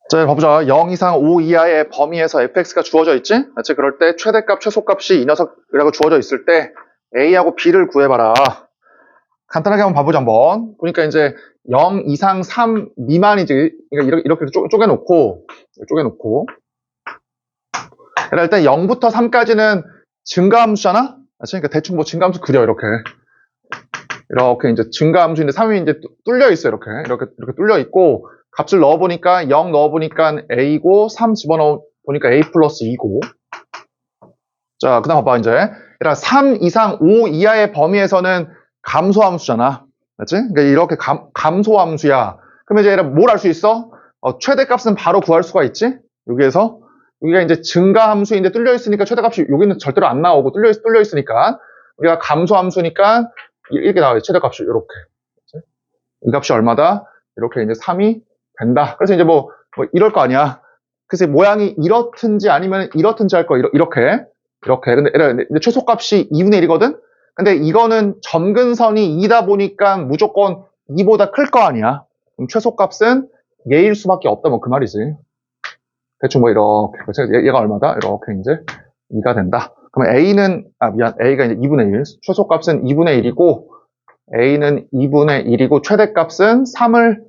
자, 봐보자. 0 이상 5 이하의 범위에서 fx가 주어져 있지? 그렇지? 그럴 때 최대값, 최소값이 이 녀석이라고 주어져 있을 때 a하고 b를 구해봐라. 간단하게 한번 봐보자, 한번. 보니까 이제 0 이상 3 미만이지. 그러니까 이렇게 쪼개놓고. 일단 0부터 3까지는 증가함수잖아? 그러니까 대충 뭐 증가함수 그려, 이렇게 이제 증가함수인데 3이 이제 뚫려 있어, 이렇게 뚫려 있고, 값을 넣어보니까 0 넣어보니까 a고 3 집어넣어보니까 a 플러스 2고. 자, 그 다음 봐봐, 이제. 그러니까 3 이상 5 이하의 범위에서는 감소함수잖아. 맞지? 그러니까 이렇게 감소함수야. 그러면 이제 뭘 알 수 있어? 최대값은 바로 구할 수가 있지? 여기에서. 여기가 이제 증가함수인데 뚫려 있으니까 최대값이 여기는 절대로 안 나오고 뚫려 있으니까 우리가 감소함수니까 이렇게 나와요. 최대값이 이렇게. 이 값이 얼마다? 이렇게 이제 3이 된다. 그래서 이제 뭐 이럴 거 아니야. 그래서 모양이 이렇든지 아니면 이렇든지 할 거야. 이렇게. 근데 최소값이 2분의 1이거든? 근데 이거는 점근선이 2다 보니까 무조건 2보다 클 거 아니야. 그럼 최소값은 얘일 수밖에 없다. 뭐 그 말이지. 대충 뭐 이렇게. 그래서 얘가 얼마다? 이렇게 이제 2가 된다. 그러면 A가 이제 2분의 1. 최소값은 2분의 1이고, A는 2분의 1이고, 최대값은 3을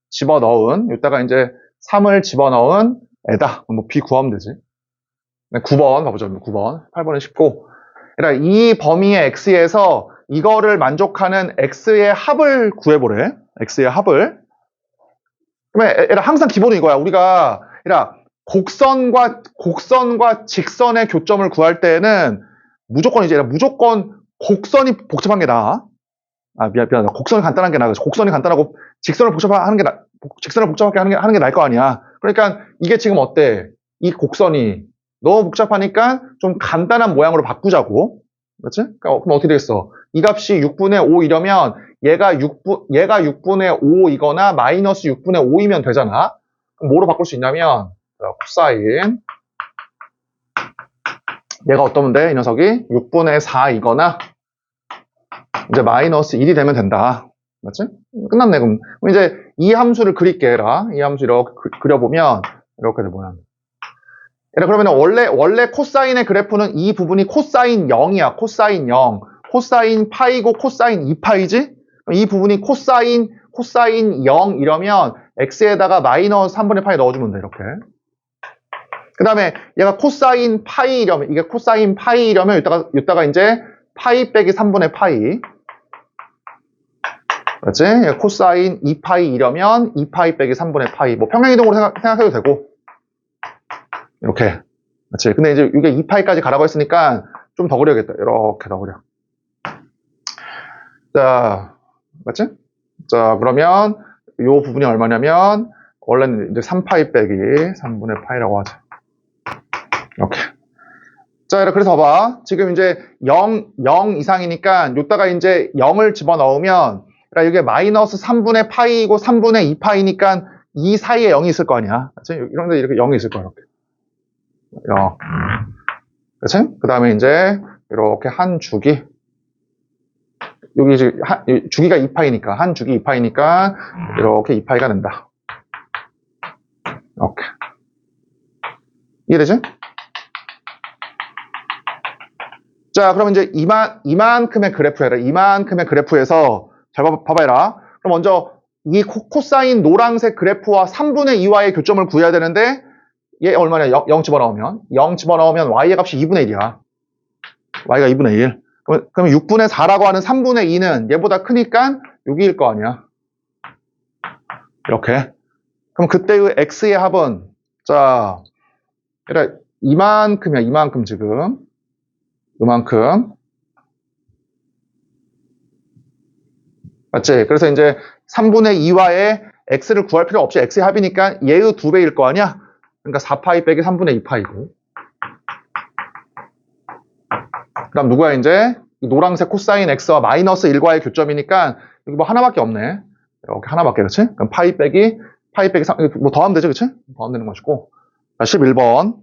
집어넣은, 이따가 이제 3을 집어넣은 애다. 뭐 B 구하면 되지. 9번 가보죠. 9번. 8번은 쉽고. 그러니까 이 범위의 X에서 이거를 만족하는 X의 합을 구해보래. X의 합을. 그러면 항상 기본은 이거야. 우리가, 곡선과 직선의 교점을 구할 때는 무조건 곡선이 복잡한 게 나아. 미안하다. 곡선이 간단한 게 나아. 곡선이 간단하고 직선을 복잡하게 하는 게 나을 거 아니야. 그러니까 이게 지금 어때? 이 곡선이 너무 복잡하니까 좀 간단한 모양으로 바꾸자고. 그렇지? 그럼 어떻게 되겠어? 이 값이 6분의 5이려면 얘가 6분의 5이거나 마이너스 6분의 5이면 되잖아. 그럼 뭐로 바꿀 수 있냐면 코사인 얘가 어떠면 돼? 이 녀석이 6분의 4이거나 이제 마이너스 1이 되면 된다. 맞지? 끝났네. 그럼 이제 이 함수를 그릴게. 이 함수 이렇게 그려보면 이렇게 돼 모양. 그러면 원래 코사인의 그래프는 이 부분이 코사인 0이야. 코사인 0. 코사인 파이고 코사인 2파이지? 이 부분이 코사인 0 이러면 x에다가 마이너스 3분의 파이 넣어주면 돼. 이렇게. 그 다음에 얘가 코사인 파이이려면 이따가 이제 파이 빼기 3분의 파이. 그렇지? 코사인 2파이이려면 2파이 빼기 3분의 파이. 뭐 평행이동으로 생각해도 되고. 이렇게. 그렇지? 근데 이제 이게 2파이까지 가라고 했으니까 좀 더 그려야겠다. 이렇게 더 그려. 자, 맞지? 자, 그러면 요 부분이 얼마냐면 원래는 이제 3파이 빼기 3분의 파이라고 하죠. 이렇게. 자, 그래서 봐봐. 지금 이제 0 이상이니까 요따가 이제 0을 집어넣으면 이게 마이너스 3분의 파이이고 3분의 2파이니까 이 사이에 0이 있을 거 아니야. 그렇지? 이런 데 이렇게 0이 있을 거야. 이렇게. 그렇지? 그 다음에 이제 이렇게 한 주기. 여기 이제 주기가 2파이니까 한 주기 2파이니까 이렇게 2파이가 된다. 이렇게. 이해되지? 자, 그럼 이제 이만큼의 그래프에라. 이만큼의 그래프에서 잘 봐봐라. 그럼 먼저 이 코사인 노란색 그래프와 3분의 2와의 교점을 구해야 되는데 얘 얼마냐? 0 집어넣으면 y의 값이 2분의 1이야. y가 2분의 1. 그럼 6분의 4라고 하는 3분의 2는 얘보다 크니까 여기일 거 아니야. 이렇게. 그럼 그때의 x의 합은 자, 그러니까 이만큼이야. 이만큼 지금. 이만큼. 맞지? 그래서 이제 3분의 2와의 x를 구할 필요 없이 x의 합이니까 얘의 2배일 거 아니야? 그러니까 4파이 빼기 3분의 2파이고. 그 다음 누구야 이제? 노란색 코사인 x와 마이너스 1과의 교점이니까 여기 뭐 하나밖에 없네. 이렇게 하나밖에, 그렇지? 그럼 파이 빼기 3, 뭐 더하면 되죠, 그렇지? 더하면 되는 것이고. 자, 11번.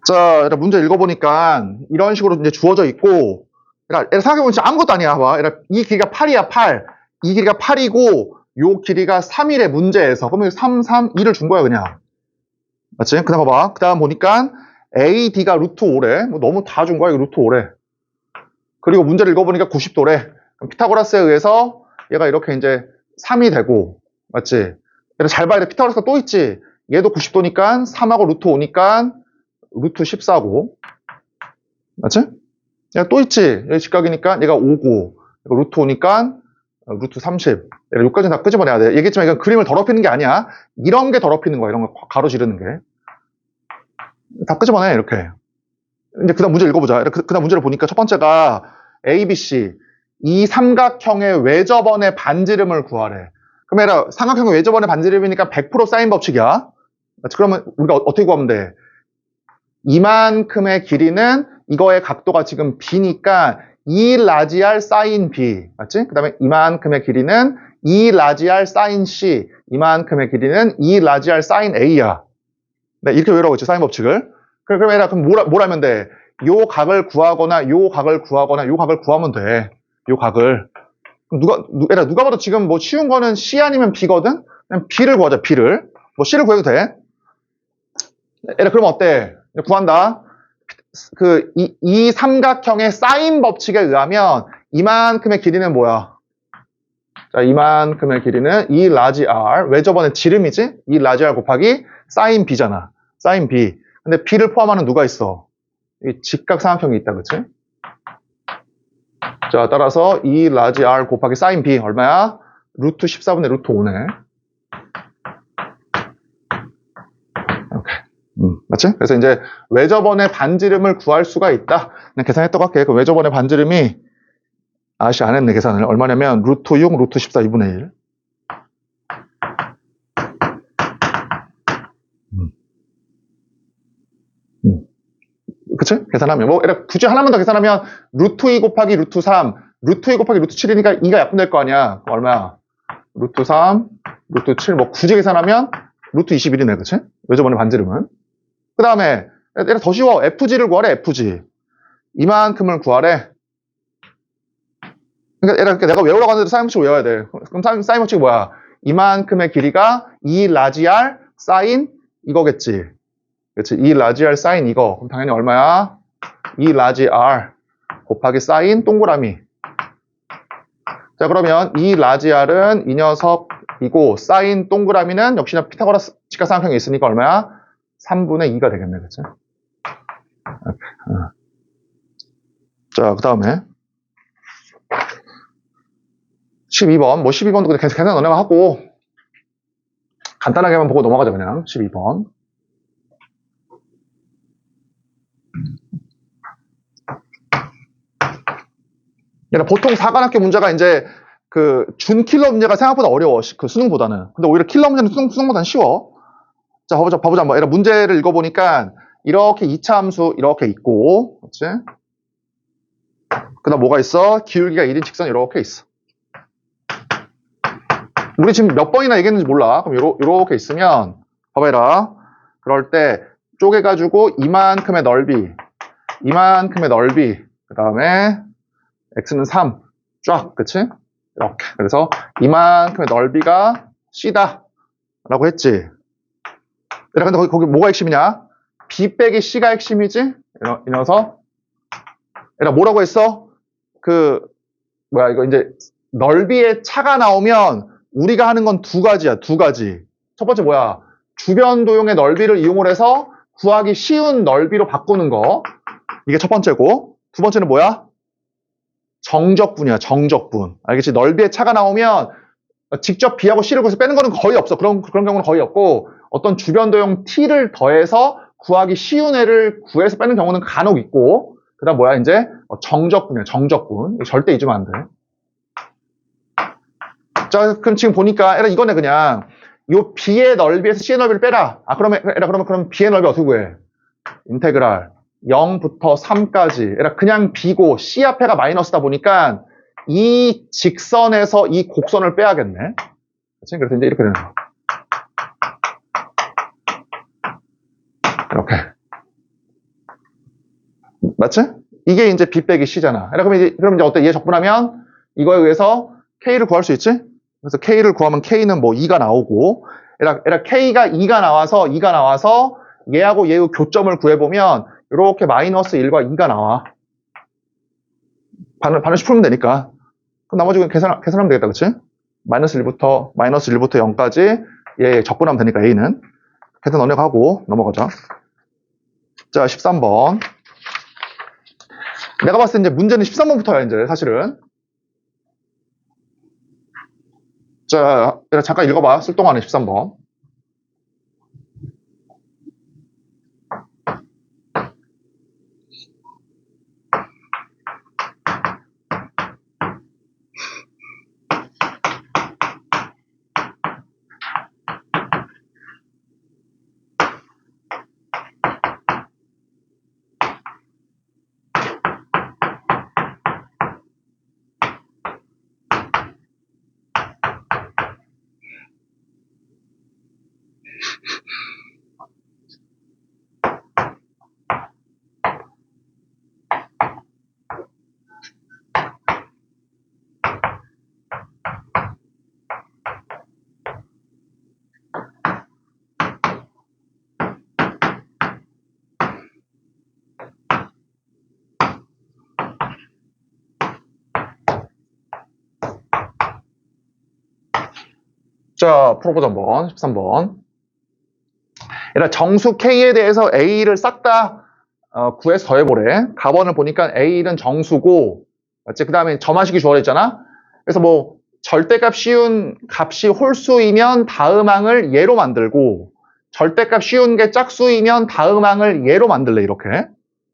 자, 문제 읽어보니까 이런 식으로 이제 주어져 있고, 얘들아 생각해보면 진짜 아무것도 아니야. 봐. 얘들아, 이 길이가 8이야, 8. 이 길이가 8이고, 요 길이가 3이래, 문제에서. 그러면 3, 3, 2를 준 거야, 그냥. 맞지? 그 다음 봐봐. 그 다음 보니까 AD가 루트 5래. 뭐 너무 다 준 거야, 이거 루트 5래. 그리고 문제를 읽어보니까 90도래. 그럼 피타고라스에 의해서 얘가 이렇게 이제 3이 되고, 맞지? 얘들 잘 봐야 돼. 피타고라스가 또 있지? 얘도 90도니까 3하고 루트 5니까 루트 14고. 맞지? 얘가 또 있지? 얘 직각이니까 얘가 5고, 이거 루트 5니까 루트 30. 여기까지는 다 끄집어내야 돼. 얘기했지만 이건 그림을 더럽히는 게 아니야. 이런 게 더럽히는 거야. 이런 거 가로지르는 게. 다 끄집어내, 이렇게. 이제 그 다음 문제 읽어보자. 그 다음 문제를 보니까 첫 번째가 ABC. 이 삼각형의 외접원의 반지름을 구하래. 그럼 얘라 삼각형의 외접원의 반지름이니까 100% 사인 법칙이야. 그러면 우리가 어떻게 구하면 돼? 이만큼의 길이는 이거의 각도가 지금 B니까 2 라지알 사인 B. 맞지? 그 다음에 이만큼의 길이는 2 라지알 사인 C. 이만큼의 길이는 2 라지알 사인 A야. 네, 이렇게 외우라고 했지, 사인 법칙을. 그럼 얘들아, 그럼 뭘 하면 돼? 요 각을 구하거나, 요 각을 구하거나, 요 각을 구하면 돼. 요 각을. 그럼 얘들아, 누가 봐도 지금 뭐 쉬운 거는 C 아니면 B거든? 그냥 B를 구하자, B를. 뭐 C를 구해도 돼. 얘들아, 그러면 어때? 구한다. 이 삼각형의 사인 법칙에 의하면 이만큼의 길이는 뭐야? 자, 이만큼의 길이는 2 라지 R. 왜 저번에 지름이지? 2 라지 R 곱하기 사인 B잖아. 사인 B. 근데 B를 포함하는 누가 있어? 이 직각 삼각형이 있다, 그치? 자, 따라서 2 라지 R 곱하기 사인 B 얼마야? 루트 14분의 루트 5네. 맞지? 그래서 이제 외접원의 반지름을 구할 수가 있다. 그냥 계산했다고 할게. 그 외접원의 반지름이 아씨 안 했네, 계산을. 얼마냐면 루트 6, 루트 14, 2분의 1. 그치? 계산하면. 뭐, 굳이 하나만 더 계산하면 루트 2 곱하기 루트 3, 루트 2 곱하기 루트 7이니까 2가 약분될 거 아니야. 얼마야? 루트 3, 루트 7. 뭐, 굳이 계산하면 루트 21이네, 그치? 외접원의 반지름은. 그 다음에, 얘가 더 쉬워. FG를 구하래, FG. 이만큼을 구하래. 그러니까 내가 외우라고 하는데 사인 법칙 외워야 돼. 그럼 사인 법칙이 뭐야? 이만큼의 길이가 2 라지알 사인 이거겠지. 그렇지? 2 라지알 사인 이거. 그럼 당연히 얼마야? 2 라지알 곱하기 사인 동그라미. 자, 그러면 2 라지알은 이 녀석이고 사인 동그라미는 역시나 피타고라스 직각삼각형이 있으니까 얼마야? 3분의 2가 되겠네. 그렇지? 자, 그 다음에 12번. 뭐 12번도 그냥 계산 너네가 하고 간단하게만 보고 넘어가자, 그냥. 12번. 보통 사관학교 문제가 이제 그 준킬러 문제가 생각보다 어려워. 그 수능보다는. 근데 오히려 킬러 문제는 수능보다는 쉬워. 자, 봐보자. 한번. 얘들아, 문제를 읽어보니까 이렇게 2차 함수 이렇게 있고, 그렇지? 그 다음 뭐가 있어? 기울기가 1인 직선 이렇게 있어. 우리 지금 몇 번이나 얘기했는지 몰라. 그럼 요렇게 있으면 봐봐라. 그럴 때 쪼개가지고 이만큼의 넓이, 그 다음에 x는 3, 쫙, 그치? 이렇게. 그래서 이만큼의 넓이가 C다 라고 했지. 얘들아, 근데 거기 뭐가 핵심이냐? B 빼기 C가 핵심이지? 이 녀석. 얘들아, 뭐라고 했어? 이거 이제 넓이의 차가 나오면 우리가 하는 건 두 가지야, 두 가지. 첫 번째 뭐야? 주변 도형의 넓이를 이용을 해서 구하기 쉬운 넓이로 바꾸는 거. 이게 첫 번째고. 두 번째는 뭐야? 정적분이야, 정적분. 알겠지? 넓이의 차가 나오면 직접 B하고 C를 구해서 빼는 거는 거의 없어. 그런 경우는 거의 없고, 어떤 주변 도형 T를 더해서 구하기 쉬운 애를 구해서 빼는 경우는 간혹 있고, 그 다음 뭐야, 이제? 정적분이야, 정적분. 절대 잊으면 안 돼. 자, 그럼 지금 보니까, 이거네, 그냥. 요 B의 넓이에서 C의 넓이를 빼라. 그럼 B의 넓이 어떻게 구해? 인테그랄 0부터 3까지. 그냥 B고 C 앞에가 마이너스다 보니까 이 직선에서 이 곡선을 빼야겠네. 그치? 그래서 이제 이렇게 되는 거야. 이렇게. 맞지? 이게 이제 B 빼기 C잖아. 그럼 이제 어때? 얘 적분하면 이거에 의해서 K를 구할 수 있지? 그래서 K를 구하면 K는 뭐 2가 나오고, 얘라 K가 2가 나와서 얘하고 얘의 교점을 구해보면 이렇게 마이너스 1과 2가 나와. 반드시 풀면 되니까. 그럼 나머지 그냥 계산하면 되겠다, 그치? 마이너스 1부터 0까지 얘 적분하면 되니까 A는. 계산 넣어내가고 넘어가자. 자, 13번. 내가 봤을 때 이제 문제는 13번부터야, 이제 사실은. 자, 잠깐 읽어봐. 쓸 동안에 13번. 자, 풀어보자 한번. 13번. 얘들아, 정수 K에 대해서 A를 싹 다 구해서 더해보래. 가번을 보니까 A는 정수고, 맞지? 그 다음에 점화식이 주어져 있잖아? 그래서 뭐, 절대값 쉬운 값이 홀수이면 다음항을 얘로 만들고, 절대값 쉬운 게 짝수이면 다음항을 얘로 만들래, 이렇게.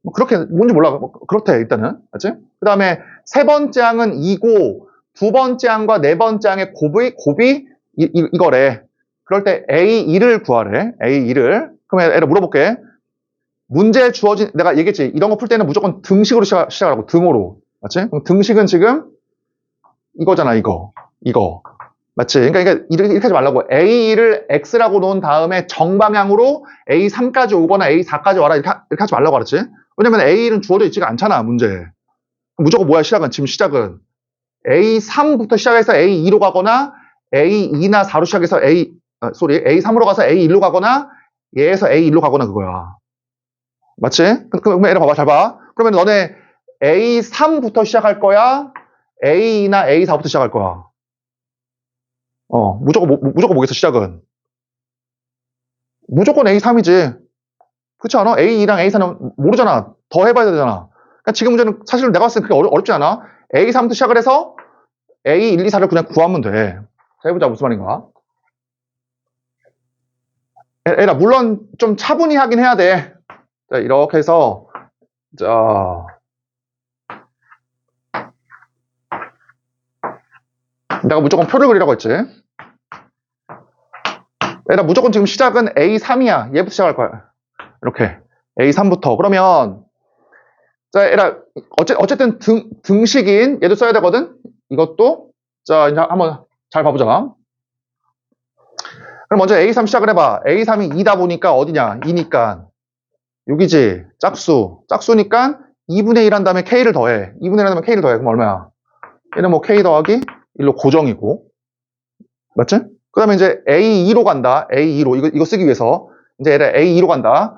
뭐 그렇게, 뭔지 몰라. 뭐 그렇대, 일단은. 맞지? 그 다음에 세 번째 항은 2고, 두 번째 항과 네 번째 항의 곱이 이거래. 그럴 때 A2를 구하래. A2를. 그럼 애를 물어볼게. 문제에 주어진, 내가 얘기했지. 이런 거 풀 때는 무조건 등식으로 시작하라고. 등호로. 맞지? 그럼 등식은 지금 이거잖아, 이거. 맞지? 그러니까 이렇게 하지 말라고. A2를 X라고 놓은 다음에 정방향으로 A3까지 오거나 A4까지 와라. 이렇게 하지 말라고 그랬지? 왜냐면 A1은 주어져 있지가 않잖아, 문제. 무조건 뭐야, 지금 시작은. A3부터 시작해서 A2로 가거나 A2나 4로 시작해서 A3으로 가서 A1로 가거나 얘에서 A1로 가거나 그거야. 맞지? 그럼 얘를 봐봐, 잘 봐. 그러면 너네 A3부터 시작할 거야? A2나 A4부터 시작할 거야? 무조건 뭐겠어, 시작은? 무조건 A3이지. 그렇지 않아? A2랑 A4는 모르잖아. 더 해봐야 되잖아. 그러니까 지금 문제는 사실 내가 봤을 때 그렇게 어렵지 않아. A3부터 시작을 해서 A1, 2, 4를 그냥 구하면 돼. 자, 해보자. 무슨 말인가? 에라, 물론 좀 차분히 하긴 해야 돼. 자, 이렇게 해서, 자, 내가 무조건 표를 그리라고 했지. 에라, 무조건 지금 시작은 A3이야. 얘부터 시작할 거야. 이렇게. A3부터. 그러면, 자, 에라, 어쨌든 등식인, 얘도 써야 되거든? 이것도. 자, 이제 한번 잘 봐보자. 그럼 먼저 A3 시작을 해봐. A3이 2다 보니까 어디냐? 2니까. 여기지. 짝수니까 2분의 1 한 다음에 K를 더해. 2분의 1 한 다음에 K를 더해. 그럼 얼마야? 얘는 뭐 K 더하기 1로 고정이고. 맞지? 그 다음에 이제 A2로 간다. A2로. 이거 쓰기 위해서. 이제 얘를 A2로 간다.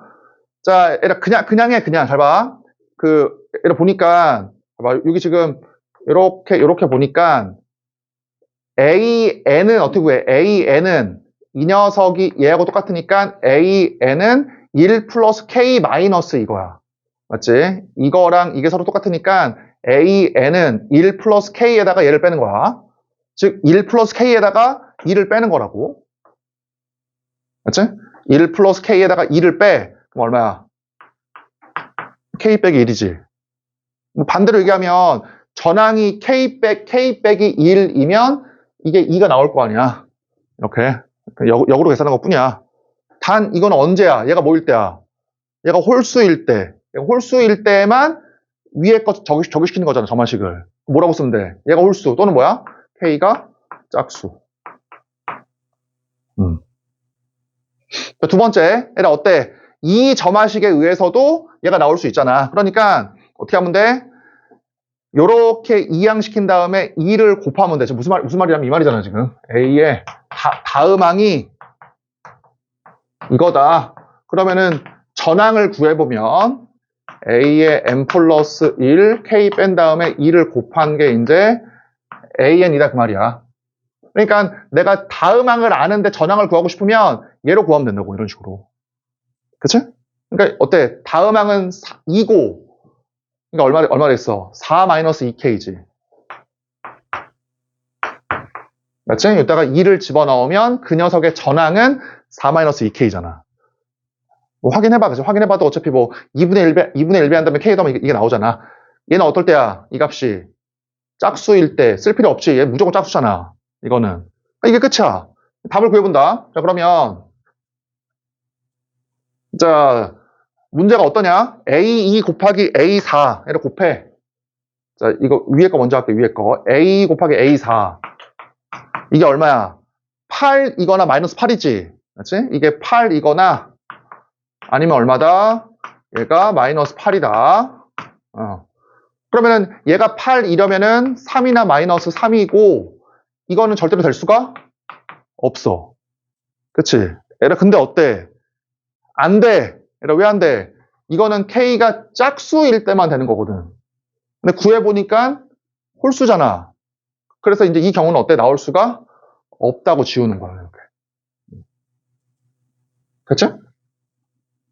자, 얘를 그냥 해. 잘 봐. 얘를 보니까, 봐봐. 여기 지금, 요렇게 보니까, AN은 어떻게 구해? AN은 이 녀석이 얘하고 똑같으니까 AN은 1 플러스 K 마이너스 이거야. 맞지? 이거랑 이게 서로 똑같으니까 AN은 1 플러스 K에다가 얘를 빼는 거야. 즉, 1 플러스 K에다가 2를 빼는 거라고. 맞지? 1 플러스 K에다가 2를 빼. 그럼 얼마야? K 빼기 1이지. 반대로 얘기하면 전항이 K 빼기 1이면 이게 2가 나올 거 아니야. 이렇게. 역으로 계산한 것 뿐이야. 단, 이건 언제야? 얘가 뭐일 때야? 얘가 홀수일 때. 홀수일 때만 위에 거 적용시키는 거잖아, 점화식을. 뭐라고 쓰면 돼? 얘가 홀수 또는 뭐야? K가 짝수. 두 번째, 얘가 어때? 이 점화식에 의해서도 얘가 나올 수 있잖아. 그러니까 어떻게 하면 돼? 요렇게 이항시킨 다음에 2를 곱하면 돼. 지금 무슨 말이냐면 이 말이잖아, 지금. A의 다음항이 이거다. 그러면은 전항을 구해보면 A의 n 플러스 1, K 뺀 다음에 2를 곱한 게 이제 AN이다 그 말이야. 그러니까 내가 다음항을 아는데 전항을 구하고 싶으면 얘로 구하면 된다고, 이런 식으로. 그치? 그러니까 어때? 다음항은 2고 그러니까 얼마 됐어? 4-2K지. 맞지? 이따가 2를 집어넣으면 그 녀석의 전항은 4-2K잖아. 뭐 확인해봐. 그치? 확인해봐도 어차피 뭐 2분의 1배 한다면 K 더하면 이게 나오잖아. 얘는 어떨 때야? 이 값이 짝수일 때 쓸 필요 없지. 얘 무조건 짝수잖아. 이거는. 이게 끝이야. 답을 구해본다. 자, 그러면 자, 문제가 어떠냐? A2 곱하기 A4 이렇게 곱해. 자, 이거 위에 거 먼저 할게. 위에 거. A 곱하기 A4 이게 얼마야? 8이거나 마이너스 8이지. 그렇지? 이게 8이거나 아니면 얼마다? 얘가 마이너스 8이다. 그러면은 얘가 8이려면은 3이나 마이너스 3이고 이거는 절대로 될 수가 없어. 그치? 얘라 근데 어때? 안 돼. 얘라 왜 안 돼? 이거는 K가 짝수일 때만 되는 거거든. 근데 구해보니까 홀수잖아. 그래서 이제 이 경우는 어때? 나올 수가 없다고 지우는 거야. 이렇게. 그치?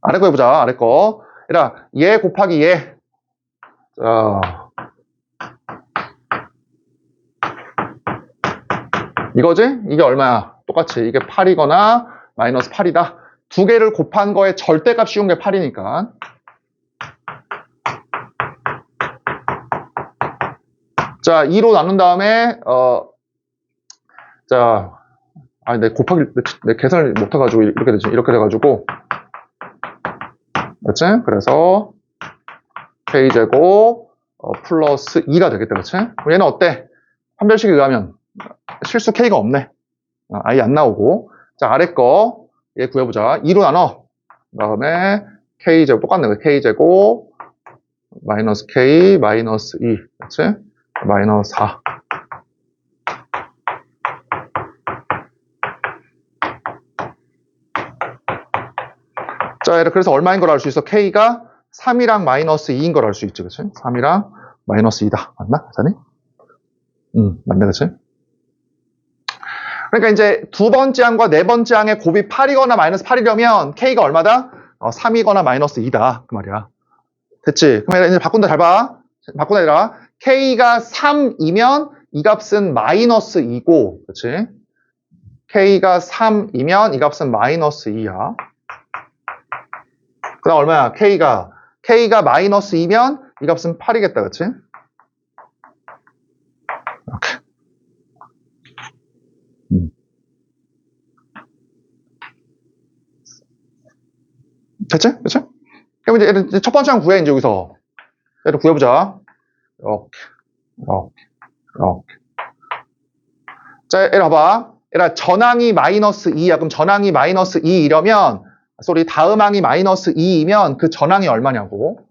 아래 거 해보자. 아래 거. 얘라 얘 곱하기 얘. 자, 이거지? 이게 얼마야? 똑같이. 이게 8이거나 마이너스 8이다. 두 개를 곱한 거에 절대값 씌운 게 8이니까. 자, 2로 나눈 다음에, 자, 내 곱하기, 내 계산을 못해가지고 이렇게 되지. 이렇게 돼가지고. 그렇지? 그래서, K제곱, 플러스 2가 되겠다. 그렇지? 얘는 어때? 판별식에 의하면 실수 K가 없네. 아예 안 나오고. 자, 아래 거, 얘 구해보자. 2로 나눠. 그 다음에, K제곱, 똑같네. K제곱, 마이너스 K, 마이너스 2. 그렇지? 마이너스 4. 자, 그래서 얼마인 걸 알 수 있어? K가 3이랑 마이너스 2인 걸 알 수 있지, 그치? 3이랑 마이너스 2다. 맞나? 맞니? 맞네, 그치? 그러니까 이제 두 번째 항과 네 번째 항의 곱이 8이거나 마이너스 8이려면 K가 얼마다? 3이거나 마이너스 2다. 그 말이야. 됐지? 그럼 이제 바꾼다. 잘 봐. 바꾼다, 얘들아. K가 3이면 이 값은 마이너스 2고, 그치? K가 3이면 이 값은 마이너스 2야. 그 다음 얼마야? K가 마이너스 2면 이 값은 8이겠다. 그치? 이렇게. 됐지? 그치? 그럼 이제 첫 번째 항 구해, 이제 여기서. 얘를 구해보자. 이렇게. 자, 얘를 봐봐. 얘라 전항이 마이너스 2야. 그럼 전항이 마이너스 2이려면, 다음항이 마이너스 2이면 그 전항이 얼마냐고.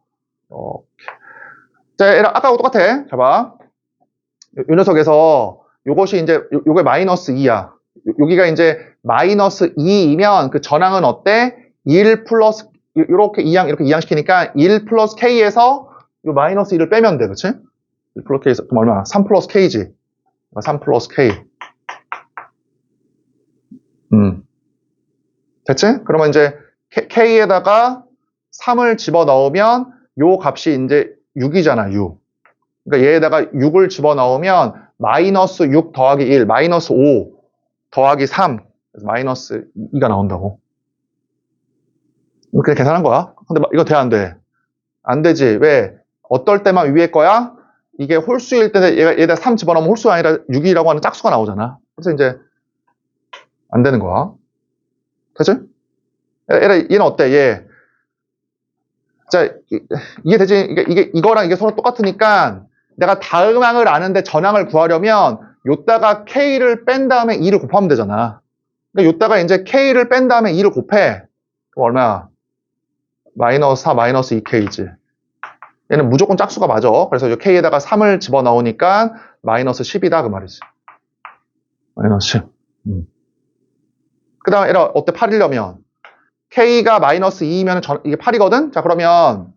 자, 얘라 아까하고 똑같아. 자, 봐. 요 녀석에서 요것이 이제, 요게 마이너스 2야. 여기가 이제 마이너스 2이면 그 전항은 어때? 1 플러스, 이렇게 이항시키니까 1 플러스 K에서 요 마이너스 1을 빼면 돼. 그치? 1 플러스 K에서, 그럼 얼마? 3 플러스 K지. 3 플러스 K. 됐지? 그러면 이제 K에다가 3을 집어넣으면 요 값이 이제 6이잖아, 6. 그러니까 얘에다가 6을 집어넣으면 마이너스 6 더하기 1, 마이너스 5 더하기 3, 그래서 마이너스 2가 나온다고. 그냥 계산한 거야. 근데 이거 돼, 안 돼? 안 되지. 왜? 어떨 때만 위에 거야? 이게 홀수일 때 얘에다 3 집어넣으면 홀수가 아니라 6이라고 하는 짝수가 나오잖아. 그래서 이제 안 되는 거야. 되지? 얘는 어때? 얘. 자, 이게 되지? 이거랑 이게 서로 똑같으니까 내가 다음항을 아는데 전항을 구하려면 요따가 K를 뺀 다음에 2를 곱하면 되잖아. 그러니까 요따가 이제 K를 뺀 다음에 2를 곱해. 그럼 얼마야? 마이너스 4, 마이너스 2K지. 얘는 무조건 짝수가 맞아. 그래서 이 K에다가 3을 집어넣으니까 마이너스 10이다 그 말이지. 마이너스 10. 그 다음 얘가 어때? 8이려면 K가 마이너스 2이면 이게 8이거든? 자 그러면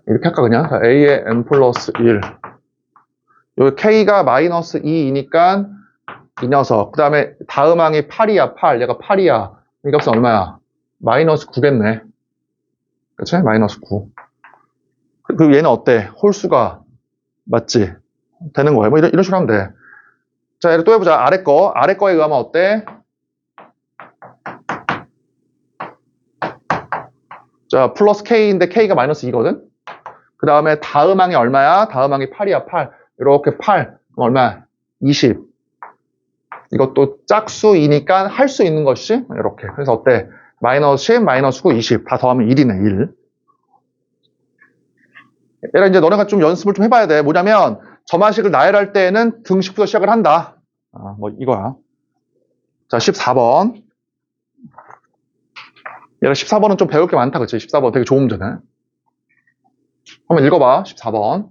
이렇게 할까 그냥? 자, A의 n 플러스 1. 여기 K가 마이너스 2이니까 이 녀석. 그 다음에 다음 항이 8이야 8. 얘가 8이야. 이 값은 얼마야? 마이너스 9겠네. 그치? 마이너스 9. 그리고 얘는 어때? 홀수가 맞지? 되는 거야. 뭐 이런 식으로 하면 돼. 자, 얘를 또 해보자. 아래 거. 아래 거에 의하면 어때? 자, 플러스 K인데 K가 마이너스 2거든? 그 다음에 다음 항이 얼마야? 다음 항이 8이야, 8. 이렇게 8. 그럼 얼마야? 20. 이것도 짝수이니까 할 수 있는 것이 이렇게. 그래서 어때? 마이너스 10, 마이너스 9, 20. 다 더하면 1이네, 1. 얘가 이제 너네가 좀 연습을 좀 해봐야 돼. 뭐냐면, 점화식을 나열할 때는 등식부터 시작을 한다. 뭐 이거야. 자, 14번. 얘가 14번은 좀 배울 게 많다, 그치? 14번 되게 좋은 문제네. 한번 읽어봐, 14번.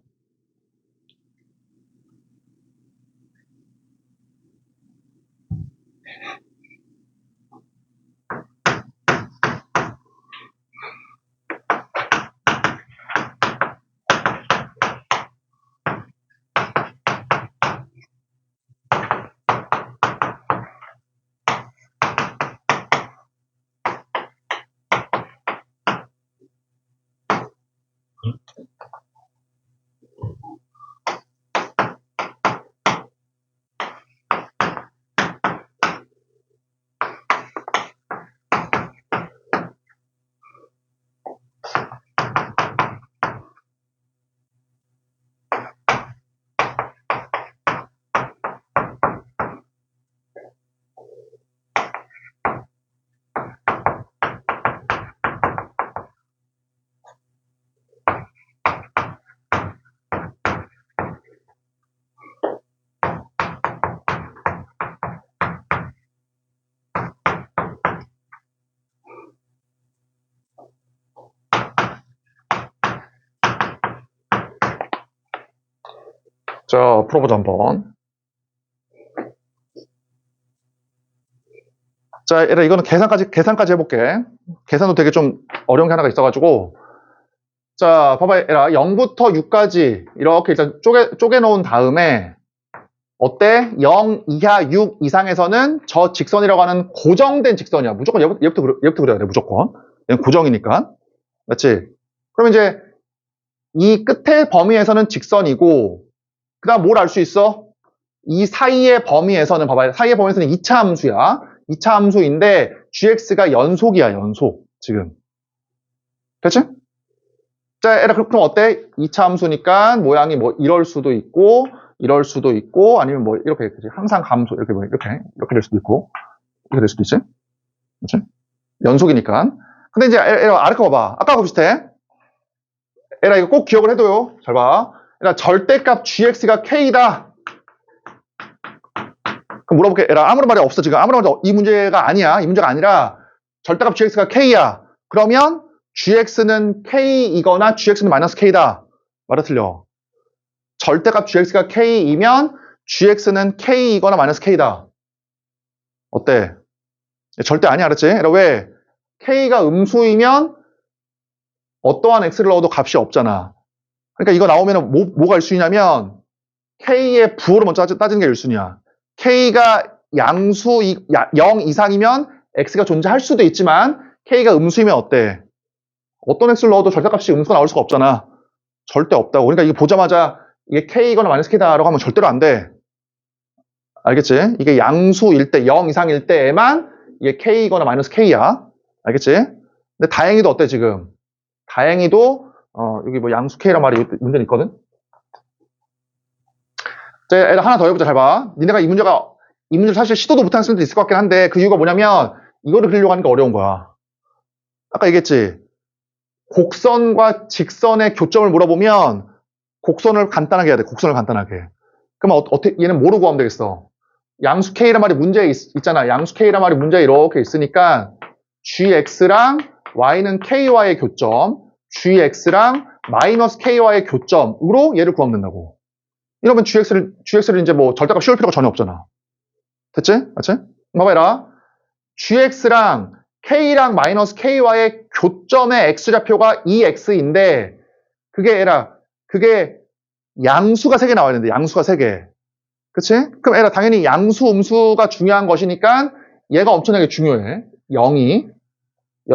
자, 풀어보자, 한번. 자, 얘들아, 이거는 계산까지 해볼게. 계산도 되게 좀 어려운 게 하나가 있어가지고. 자, 봐봐, 얘들아. 0부터 6까지 이렇게 일단 쪼개놓은 다음에, 어때? 0 이하 6 이상에서는 저 직선이라고 하는 고정된 직선이야. 무조건 얘부터 그려야 돼, 무조건. 얘는 고정이니까. 맞지? 그러면 이제 이 끝에 범위에서는 직선이고, 그 다음 뭘 알 수 있어? 이 사이의 범위에서는, 봐봐요. 사이의 범위에서는 2차 함수야. 2차 함수인데, gx가 연속이야, 연속. 지금. 그치? 자, 얘들아, 그럼 어때? 2차 함수니까 모양이 뭐 이럴 수도 있고, 아니면 뭐 이렇게, 그치? 항상 감소, 이렇게 될 수도 있고, 이렇게 될 수도 있지? 그치? 연속이니까. 근데 이제 얘들아, 아래 거 봐봐. 아까하고 비슷해. 얘들아, 이거 꼭 기억을 해둬요. 잘 봐. 얘들아, 절대값 gx가 k다. 그럼 물어볼게. 얘들아, 아무런 말이 없어, 지금. 아무런 말이 이 문제가 아니야. 이 문제가 아니라, 절대값 gx가 k야. 그러면, gx는 k이거나 gx는 마이너스 k다. 말이 틀려. 절대값 gx가 k이면, gx는 k이거나 마이너스 k다. 어때? 절대 아니야, 알았지? 얘들아, 왜? k가 음수이면, 어떠한 x를 넣어도 값이 없잖아. 그러니까 이거 나오면 뭐가 1순위냐면, k의 부호를 먼저 따지는 게 1순위야. k가 양수 0 이상이면 x가 존재할 수도 있지만 k가 음수이면 어때? 어떤 x를 넣어도 절대값이 음수가 나올 수가 없잖아. 절대 없다고. 그러니까 이게 보자마자 이게 k이거나 마이너스 k다라고 하면 절대로 안 돼. 알겠지? 이게 양수일 때, 0 이상일 때에만 이게 k이거나 마이너스 k야. 알겠지? 근데 다행히도 어때 지금? 다행히도 여기 뭐 양수 k란 말이 문제는 있거든? 자, 하나 더 해보자. 잘 봐. 니네가 이 문제를 사실 시도도 못한 수도 있을 것 같긴 한데, 그 이유가 뭐냐면, 이거를 그리려고 하니까 어려운 거야. 아까 얘기했지? 곡선과 직선의 교점을 물어보면, 곡선을 간단하게 해야 돼. 곡선을 간단하게. 그러면 얘는 뭐로 구하면 되겠어? 양수 K란 말이 문제에 있잖아. 양수 K란 말이 문제에 이렇게 있으니까, GX랑 Y는 KY의 교점, GX랑 마이너스 k와의 교점으로 얘를 구하면 된다고. 이러면 gx를 이제 뭐 절대값 씌울 필요가 전혀 없잖아. 됐지? 맞지? 봐봐라. gx랑 k랑 마이너스 k와의 교점의 x좌표가 2x인데 그게 양수가 3개 나와야 되는데 양수가 3개. 그치? 그럼 당연히 양수 음수가 중요한 것이니까 얘가 엄청나게 중요해. 0이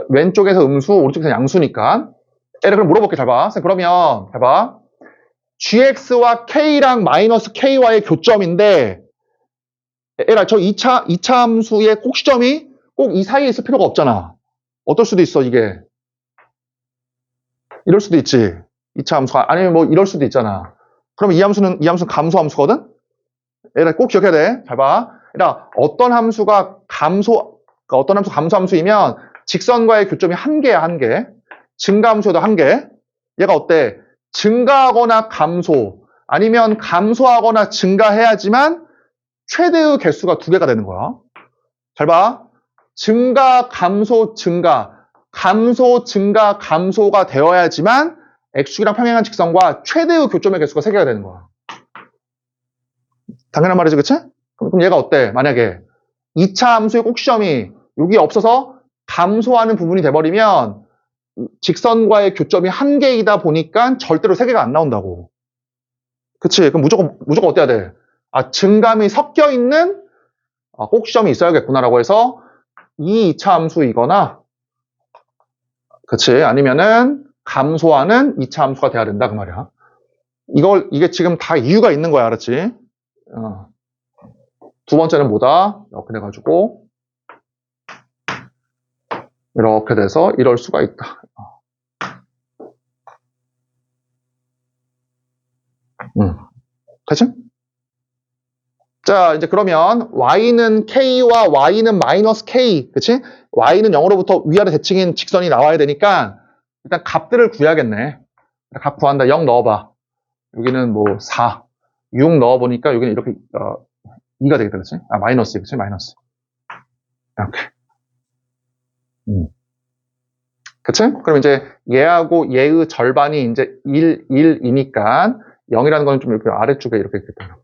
왼쪽에서 음수, 오른쪽에서 양수니까. 그럼 물어볼게. 잘 봐. 그러면 잘 봐. gx와 k랑 마이너스 k와의 교점인데 저 2차 함수의 꼭 시점이 꼭 이 사이에 있을 필요가 없잖아. 어떨 수도 있어, 이게. 이럴 수도 있지. 2차 함수가. 아니면 뭐 이럴 수도 있잖아. 그러면 이 함수는 감소 함수거든? 꼭 기억해야 돼. 잘 봐. 어떤 함수가 감소 함수이면 직선과의 교점이 1개야, 1개. 증가 함수도 1개. 얘가 어때? 증가하거나 감소, 아니면 감소하거나 증가해야지만 최대의 개수가 2개가 되는 거야. 잘 봐. 증가, 감소, 증가. 감소, 증가, 감소가 되어야지만 x축이랑 평행한 직선과 최대의 교점의 개수가 3개가 되는 거야. 당연한 말이지, 그치? 그럼 얘가 어때? 만약에 2차 함수의 꼭시점이 여기 없어서 감소하는 부분이 돼버리면 직선과의 교점이 1개이다 보니까 절대로 3개가 안 나온다고. 그치? 그럼 무조건 어때야 돼? 증감이 섞여 있는 꼭시점이 있어야겠구나라고 해서 이 2차 함수이거나, 그치? 아니면은 감소하는 2차 함수가 돼야 된다, 그 말이야. 이게 지금 다 이유가 있는 거야, 알았지? 두 번째는 뭐다? 이렇게 돼가지고, 이렇게 돼서 이럴 수가 있다. 됐지? 자, 이제 그러면 y는 k와 y는 마이너스 k, 그치? y는 0으로부터 위아래 대칭인 직선이 나와야 되니까 일단 값들을 구해야겠네. 값 구한다. 0 넣어봐. 여기는 뭐 4, 6 넣어보니까 여기는 이렇게 2가 되겠다, 그치? 마이너스, 그치? 마이너스. 이렇게. 그치? 그럼 이제 얘하고 얘의 절반이 이제 1이니까 0이라는 건 좀 이렇게 아래쪽에 이렇게 있겠다. 이렇게.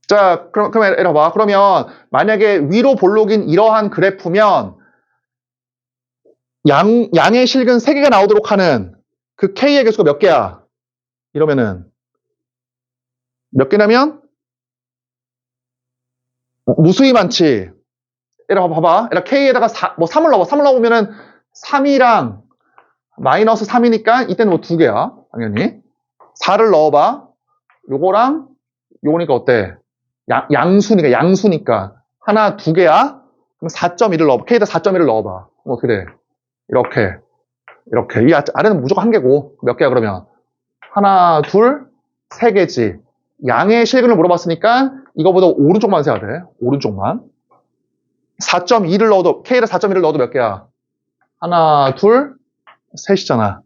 자, 그럼 이리 봐. 그러면 만약에 위로 볼록인 이러한 그래프면 양의 실근 3개가 나오도록 하는 그 k의 개수가 몇 개야? 이러면은 몇 개냐면 무수히 많지. 이리 봐봐. k에다가 3을 넣어봐. 3을 넣어보면은 3이랑 마이너스 3이니까 이때는 뭐 2개야. 당연히. 4를 넣어봐. 요거랑 요거니까 어때? 양수니까 하나 2개야. 그럼 4.1을 넣어봐. k에다 4.1을 넣어봐. 그럼 어떻게 돼? 이렇게. 이 아래는 무조건 1개고 몇 개야 그러면? 하나, 둘, 3개지. 양의 실근을 물어봤으니까 이거보다 오른쪽만 세야 돼. 오른쪽만. 4.2를 넣어도, k에다 4.1을 넣어도 몇 개야? 하나, 둘, 셋이잖아.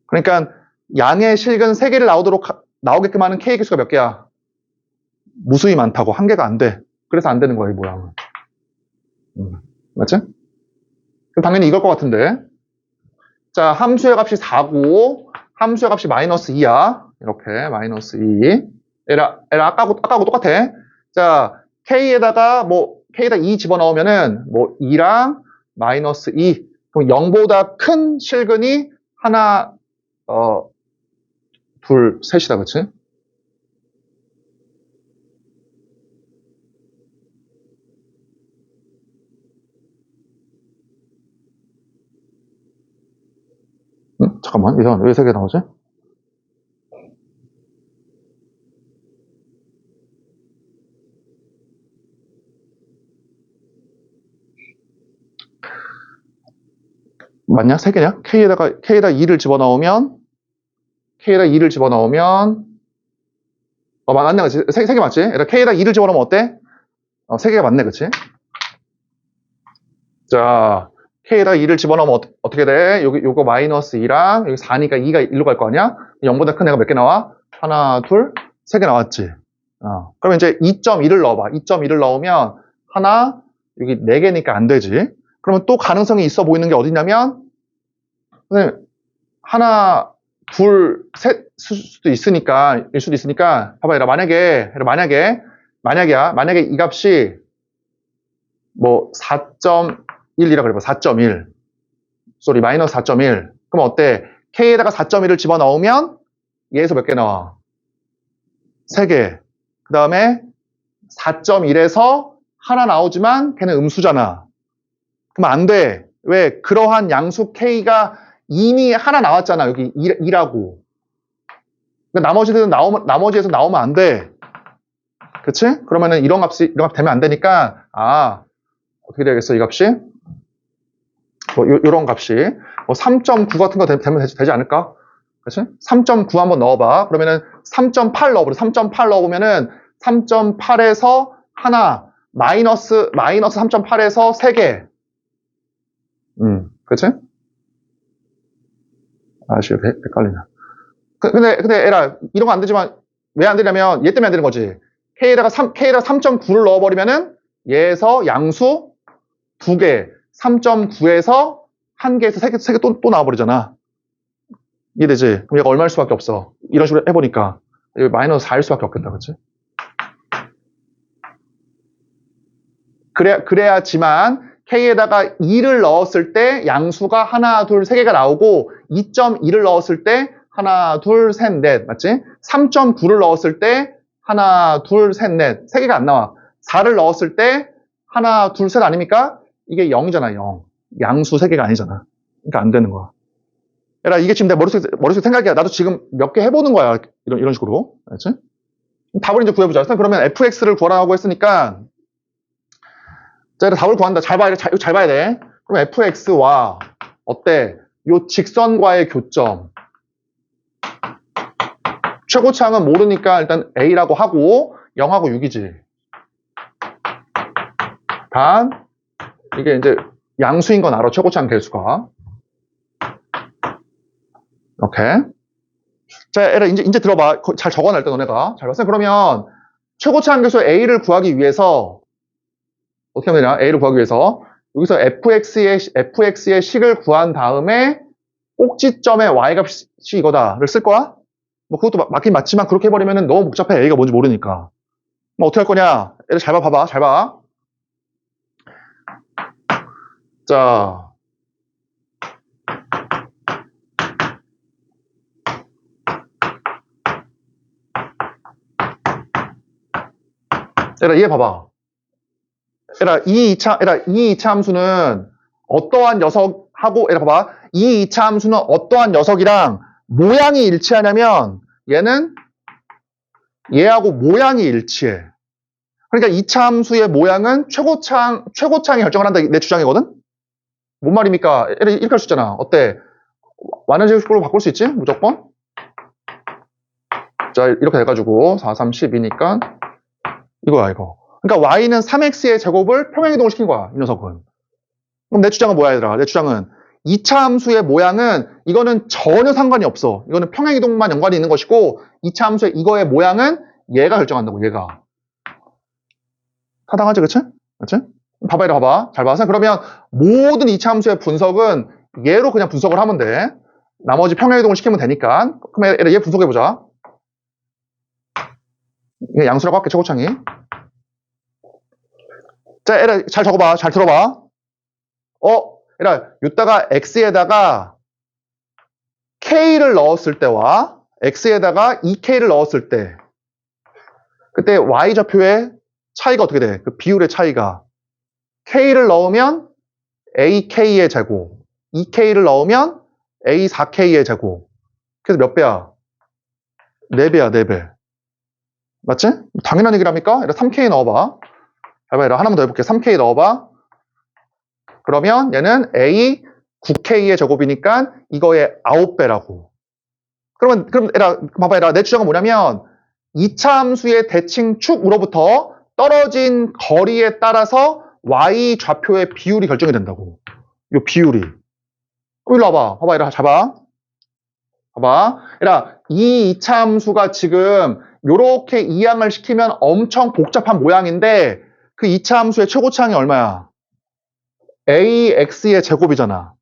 그러니까 양의 실근 3개를 나오게끔 하는 k의 개수가 몇 개야? 무수히 많다고. 1개가 안 돼. 그래서 안 되는 거야, 이 모양은. 맞지? 그럼 당연히 이걸 것 같은데. 자, 함수의 값이 4고, 함수의 값이 마이너스 2야. 이렇게, 마이너스 2. 아까하고 똑같아. 자, k에다가 k에다 2 집어넣으면은, 2랑 마이너스 2. 그럼 0보다 큰 실근이 하나, 둘, 셋이다, 그치? 잠깐만, 왜 3개 나오지? 맞냐? 3개냐? k에다 2를 집어넣으면, 맞네, 그치? 3개 맞지? k에다 2를 집어넣으면 어때? 3개가 맞네, 그치? 자, K에다가 2를 집어넣으면 어떻게 돼? 요거 마이너스 2랑 여기 4니까 2가 1로 갈 거 아니야? 0보다 큰 애가 몇 개 나와? 하나, 둘, 세 개 나왔지. 그러면 이제 2.1을 넣어봐. 2.1을 넣으면 하나, 여기 4개니까 안 되지. 그러면 또 가능성이 있어 보이는 게 어디냐면 하나, 둘, 셋 수도 있으니까 일 수도 있으니까 봐봐. 얘들아 만약에 이 값이 뭐 4.1이라 그래봐. 4.1 쏘리 마이너스 4.1 그럼 어때? K에다가 4.1을 집어넣으면 얘에서 몇 개 나와? 3개. 그 다음에 4.1에서 하나 나오지만 걔는 음수잖아. 그럼 안 돼. 왜? 그러한 양수 K가 이미 하나 나왔잖아. 여기 2라고. 그러니까 나머지에서 나오면 안 돼. 그치? 그러면은 이런 값 되면 안 되니까, 어떻게 되겠어, 이 값이? 뭐, 요런 값이. 뭐, 3.9 같은 거 되면 되지 않을까? 그치? 3.9 한번 넣어봐. 그러면은 3.8 넣어버려. 3.8 넣어보면은 3.8에서 하나, 마이너스 3.8에서 3개. 그치? 아씨, 헷갈리냐. 근데 에라, 이런 거 안 되지만, 왜 안 되냐면, 얘 때문에 안 되는 거지. K에다가 3.9를 넣어버리면은, 얘에서 양수 2개, 3.9에서 1개에서 3개 또 나와버리잖아. 이해되지? 그럼 얘가 얼마일 수밖에 없어. 이런 식으로 해보니까. 여기 마이너스 4일 수밖에 없겠다, 그치? 그래야지만, K에다가 2를 넣었을 때 양수가 하나, 둘, 3개가 나오고 2.2를 넣었을 때 하나, 둘, 셋, 넷 맞지? 3.9를 넣었을 때 하나, 둘, 셋, 넷 3개가 안 나와. 4를 넣었을 때 하나, 둘, 셋 아닙니까? 이게 0이잖아, 0. 양수 3개가 아니잖아. 그러니까 안 되는 거야. 얘들아, 이게 지금 내 머릿속에 생각이야. 나도 지금 몇 개 해보는 거야. 이런 식으로. 알지? 답을 이제 구해보자. 일단 그러면 fx를 구하라고 했으니까 자, 답을 구한다. 잘 봐야 돼. 그럼 fx와 어때? 요 직선과의 교점. 최고차항은 모르니까 일단 a라고 하고 0하고 6이지. 단 이게 이제 양수인 건 알아. 최고차항 개수가. 오케이. 자, 얘들아 이제 들어봐. 잘 적어놔 일단 너네가. 잘 봤어? 그러면 최고차항 개수 a를 구하기 위해서 어떻게 하면 되냐? A를 구하기 위해서 여기서 fx의 식을 구한 다음에 꼭지점의 y값이 이거다를 쓸 거야? 뭐 그것도 맞긴 맞지만 그렇게 해버리면 너무 복잡해. A가 뭔지 모르니까. 뭐 어떻게 할 거냐? 얘들 잘 봐봐. 잘 봐. 자. 얘들아 얘 봐봐. 얘들아 이 2차 함수는 어떠한 녀석하고 얘들아 봐봐. 이 2차 함수는 어떠한 녀석이랑 모양이 일치하냐면 얘는 얘하고 모양이 일치해. 그러니까 2차 함수의 모양은 최고차항이 결정을 한다. 내 주장이거든? 뭔 말입니까? 이렇게 할 수 있잖아. 어때? 완전 제곱식으로 바꿀 수 있지? 무조건? 자, 이렇게 돼가지고 4, 3, 12니까 이거야, 이거. 그러니까 y는 3x의 제곱을 평행이동을 시킨 거야, 이 녀석은. 그럼 내 주장은 뭐야, 얘들아? 내 주장은 2차 함수의 모양은 이거는 전혀 상관이 없어. 이거는 평행이동만 연관이 있는 것이고 2차 함수의 이거의 모양은 얘가 결정한다고, 얘가. 타당하지, 그치? 그치? 봐봐, 이리 봐봐. 잘 봐서. 그러면 모든 2차 함수의 분석은 얘로 그냥 분석을 하면 돼. 나머지 평행이동을 시키면 되니까. 그럼 얘 분석해보자. 이게 양수라고 할게, 최고창이. 자, 얘들아, 잘 적어봐. 잘 들어봐. 얘들아, 요따가 x에다가 k를 넣었을 때와 x에다가 2k를 넣었을 때 그때 y좌표의 차이가 어떻게 돼? 그 비율의 차이가 k를 넣으면 ak의 제곱 2k를 넣으면 a4k의 제곱 그래서 몇 배야? 4배야 4배 맞지? 당연한 얘기랍니까? 3k 넣어봐 봐봐 하나만 더 해볼게 3k 넣어봐 그러면 얘는 a 9k의 제곱이니까 이거의 9배라고 그럼 봐봐 내 주장은 뭐냐면 2차 함수의 대칭 축으로부터 떨어진 거리에 따라서 y 좌표의 비율이 결정이 된다고 요 비율이. 일로 와봐. 봐봐, 이라 잡아. 봐봐. 얘들아, 이 이차함수가 지금 요렇게 이항을 시키면 엄청 복잡한 모양인데 그 이차함수의 최고차항이 얼마야? AX의 제곱이잖아.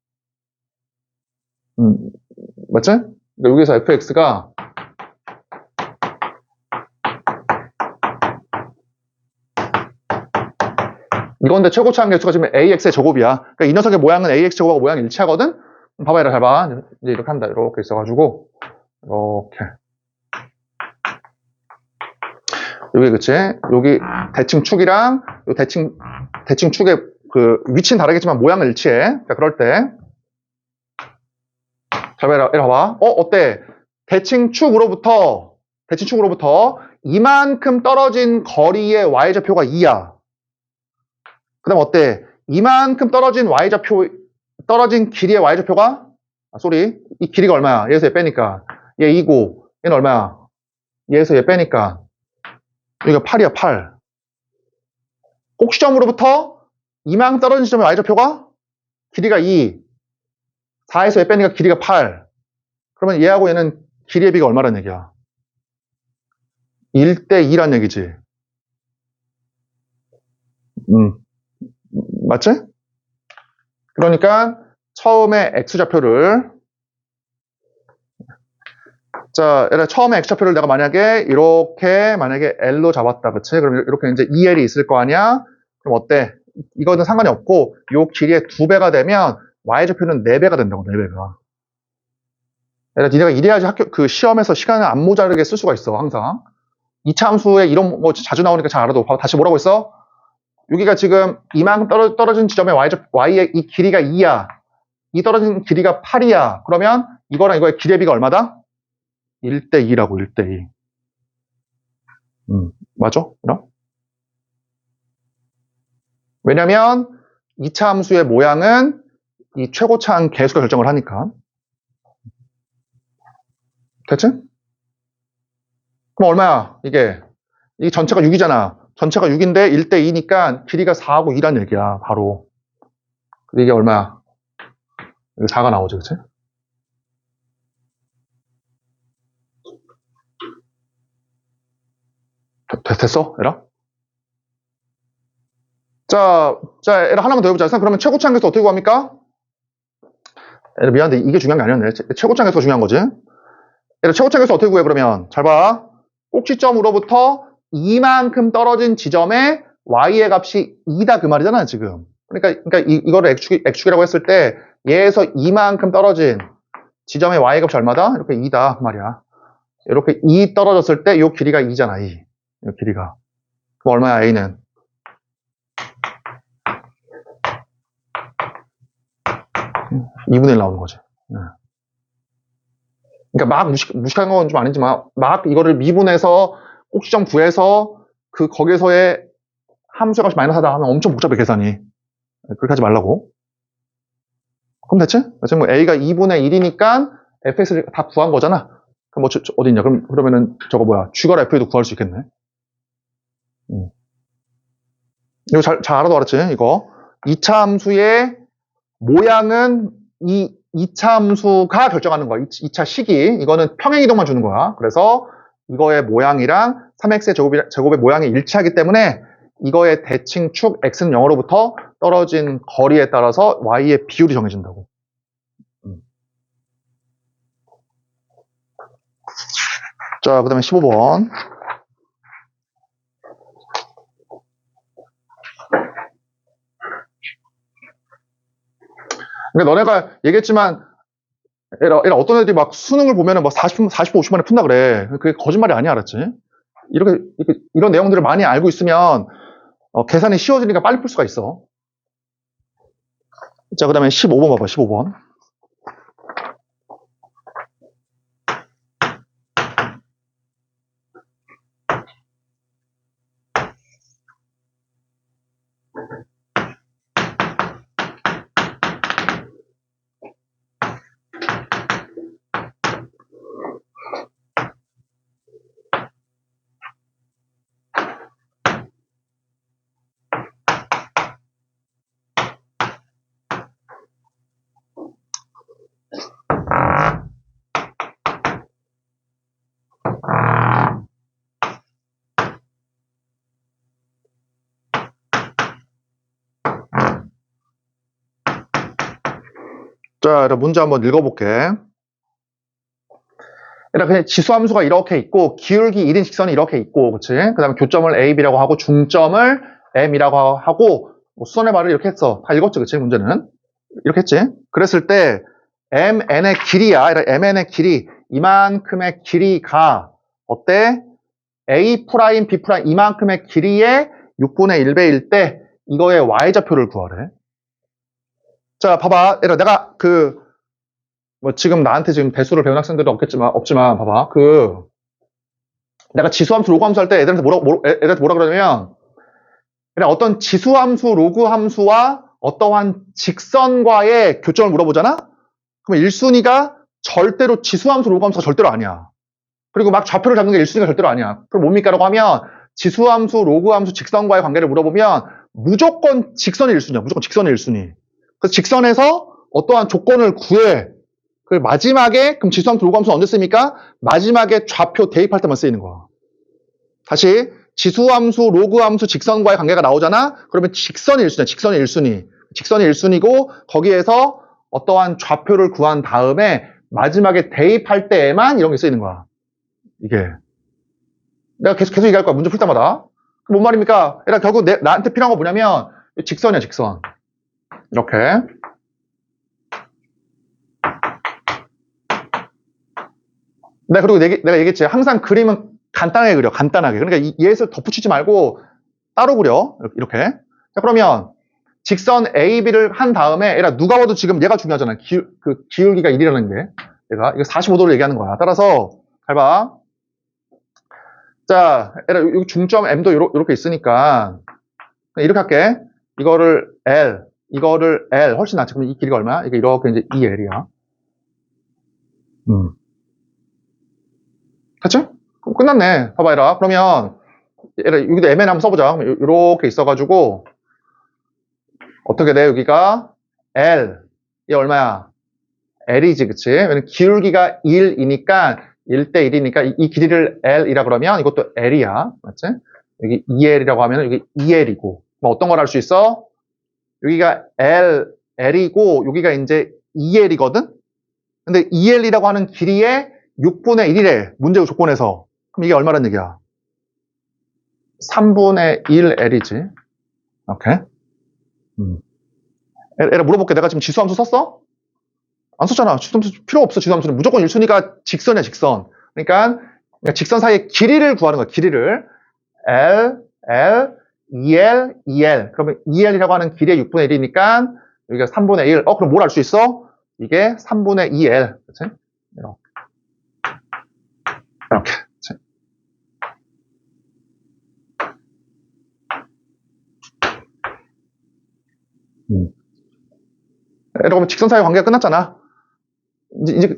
맞지? 그러니까 여기서 fx가 이건데 최고차항 개수가 지금 AX의 제곱이야. 그러니까 이 녀석의 모양은 AX 제곱하고 모양이 일치하거든? 봐봐, 얘들아, 잘 봐. 이제 이렇게 한다. 이렇게 있어가지고 이렇게. 여기 그치? 여기 대칭 축이랑 요 대칭 축의 그 위치는 다르겠지만 모양은 일치해. 자, 그럴 때 잘 봐봐. 어때? 대칭 축으로부터 이만큼 떨어진 거리의 y좌표가 2야. 그 다음 어때? 이만큼 떨어진 떨어진 길이의 y좌표가 이 길이가 얼마야? 얘에서 얘 빼니까 얘 2고 얘는 얼마야? 얘에서 얘 빼니까 여기가 8이야, 8. 꼭지점으로부터 이만큼 떨어진 지점의 y좌표가 길이가 2. 4에서 얘 빼니까 길이가 8. 그러면 얘하고 얘는 길이의 비가 얼마란 얘기야? 1대 2란 얘기지. 맞지? 그러니까 처음에 x좌표를 자, 얘들아, 처음에 x좌표를 내가 만약에 만약에 L로 잡았다. 그치? 그럼 이렇게 이제 2L이 있을 거 아니야? 그럼 어때? 이거는 상관이 없고 요 길이의 2배가 되면 y좌표는 4배가 된다고, 4배가. 얘들아, 니네가 이래야지 그 시험에서 시간을 안 모자르게 쓸 수가 있어, 항상. 이차 함수에 이런 거 자주 나오니까 잘 알아도 다시 뭐라고 했어? 여기가 지금 이만큼 떨어진 지점의 y의 이 길이가 2야. 이 떨어진 길이가 8이야. 그러면 이거랑 이거의 길이의 비가 얼마다? 1대 2라고, 1대 2. 맞아? 그럼? 왜냐면 2차 함수의 모양은 이 최고차항 개수가 결정을 하니까. 됐지? 그럼 얼마야? 이게 전체가 6이잖아. 전체가 6인데 1대 2니까 길이가 4하고 2란 얘기야, 바로. 이게 얼마야? 이게 4가 나오지, 그치? 됐어? 에라? 자, 에라 하나만 더 해보자. 그러면 최고차항 개수 어떻게 구합니까? 에라 미안한데 이게 중요한 게 아니었네. 최고차항 개수가 중요한 거지. 에라 최고차항 개수 어떻게 구해, 그러면? 잘 봐. 꼭지점으로부터 이만큼 떨어진 지점에 y의 값이 2다 그 말이잖아, 지금. 그러니까 이거를 x축이라고 했을 때 얘에서 이만큼 떨어진 지점의 y의 값이 얼마다? 이렇게 2다 그 말이야. 이렇게 2 떨어졌을 때 이 길이가 2잖아, 2. 이 길이가. 그럼 얼마야, a는? 2분의 1 나오는 거지. 그러니까 막 무식한 건 좀 아니지만 막 이거를 미분해서 꼭지점 구해서 거기서의 함수 값이 마이너스하다 하면 엄청 복잡해, 계산이. 그렇게 하지 말라고. 그럼 됐지? 지금 뭐 a가 2분의 1이니까 fx를 다 구한 거잖아. 그럼 뭐 어디 있냐? 그러면은 저거 뭐야? 쥐가라 f도 구할 수 있겠네. 이거 잘 알아도 알았지? 이거 2차 함수의 모양은 이 2차 함수가 결정하는 거야. 2차 식이. 이거는 평행이동만 주는 거야. 그래서 이거의 모양이랑 3x의 제곱의 모양이 일치하기 때문에 이거의 대칭축 x는 0으로부터 떨어진 거리에 따라서 y의 비율이 정해진다고. 자, 그 다음에 15번. 그러니까 너네가 얘기했지만 얘라 어떤 애들이 막 수능을 보면은 막 40분, 50분에 푼다 그래. 그게 거짓말이 아니야, 알았지? 이런 내용들을 많이 알고 있으면 계산이 쉬워지니까 빨리 풀 수가 있어. 자, 그 다음에 15번 봐봐, 15번. 자, 문제 한번 읽어볼게. 그냥 지수함수가 이렇게 있고, 기울기 1인 직선이 이렇게 있고, 그치? 그 다음에 교점을 A, B라고 하고, 중점을 M이라고 하고, 뭐 수선의 말을 이렇게 했어. 다 읽었지, 그치? 문제는. 이렇게 했지? 그랬을 때, MN의 길이야. MN의 길이, 이만큼의 길이가, 어때? A', B' 이만큼의 길이의 6분의 1배일 때, 이거의 Y좌표를 구하래. 자, 봐봐. 내가 뭐 지금 나한테 지금 배수를 배운 학생들은 없지만 봐봐. 내가 지수함수, 로그함수 할 때 애들한테 뭐라 그러냐면, 그냥 어떤 지수함수, 로그함수와 어떠한 직선과의 교점을 물어보잖아? 그러면 1순위가 절대로 지수함수, 로그함수가 절대로 아니야. 그리고 막 좌표를 잡는 게 1순위가 절대로 아니야. 그럼 뭡니까? 라고 하면 지수함수, 로그함수, 직선과의 관계를 물어보면 무조건 직선이 1순위야. 무조건 직선이 1순위. 그래서 직선에서 어떠한 조건을 구해. 그 마지막에 그럼 지수함수, 로그함수 언제 씁니까? 마지막에 좌표 대입할 때만 쓰이는 거야. 다시 지수함수, 로그함수, 직선과의 관계가 나오잖아? 그러면 직선이 1순위야. 직선이 1순위. 직선이 1순위고 거기에서 어떠한 좌표를 구한 다음에 마지막에 대입할 때에만 이런 게 쓰이는 거야. 이게. 내가 계속 얘기할 거야. 문제 풀 때마다. 뭔 말입니까? 그러니까 결국 나한테 필요한 거 뭐냐면 직선이야. 직선. 이렇게. 그리고 내가 얘기했지. 항상 그림은 간단하게 그려. 간단하게. 그러니까 얘를 덧붙이지 말고 따로 그려. 이렇게. 자, 그러면 직선 A, B를 한 다음에 누가 봐도 지금 얘가 중요하잖아. 기울기가 1이라는 게. 이거 45도를 얘기하는 거야. 따라서 잘 봐. 자, 여기 중점 M도 이렇게 있으니까 이렇게 할게. 이거를 L, 이거를 L 훨씬 낫지. 그럼 이 길이가 얼마야? 이게 이렇게 이제 2L이야. 그치? 그럼 끝났네. 봐봐, 얘라. 그러면 여기도 MN 한번 써보자. 이렇게 있어가지고 어떻게 돼? 여기가 L. 이게 얼마야? L이지, 그치? 왜냐면 기울기가 1이니까 1대 1이니까 이 길이를 L이라 그러면 이것도 L이야. 맞지? 여기 2L이라고 하면 여기 2L이고. 뭐 어떤 걸 알 수 있어? 여기가 L이고 여기가 이제 2L이거든? 근데 2L이라고 하는 길이의 6분의 1이래. 문제의 조건에서. 그럼 이게 얼마란 얘기야? 3분의 1L이지. 오케이? 애라 물어볼게. 내가 지금 지수함수 썼어? 안 썼잖아. 지수함수 필요 없어. 지수함수는 무조건 1순위가 직선이야. 직선. 그러니까 직선 사이의 길이를 구하는 거야. 길이를. L, 2L, 2L. 그러면 2L이라고 하는 길이의 6분의 1이니까 여기가 3분의 1. 그럼 뭘 알 수 있어? 이게 3분의 2L. 그치? 이렇게. 그치? 그러면 직선 사이 관계가 끝났잖아.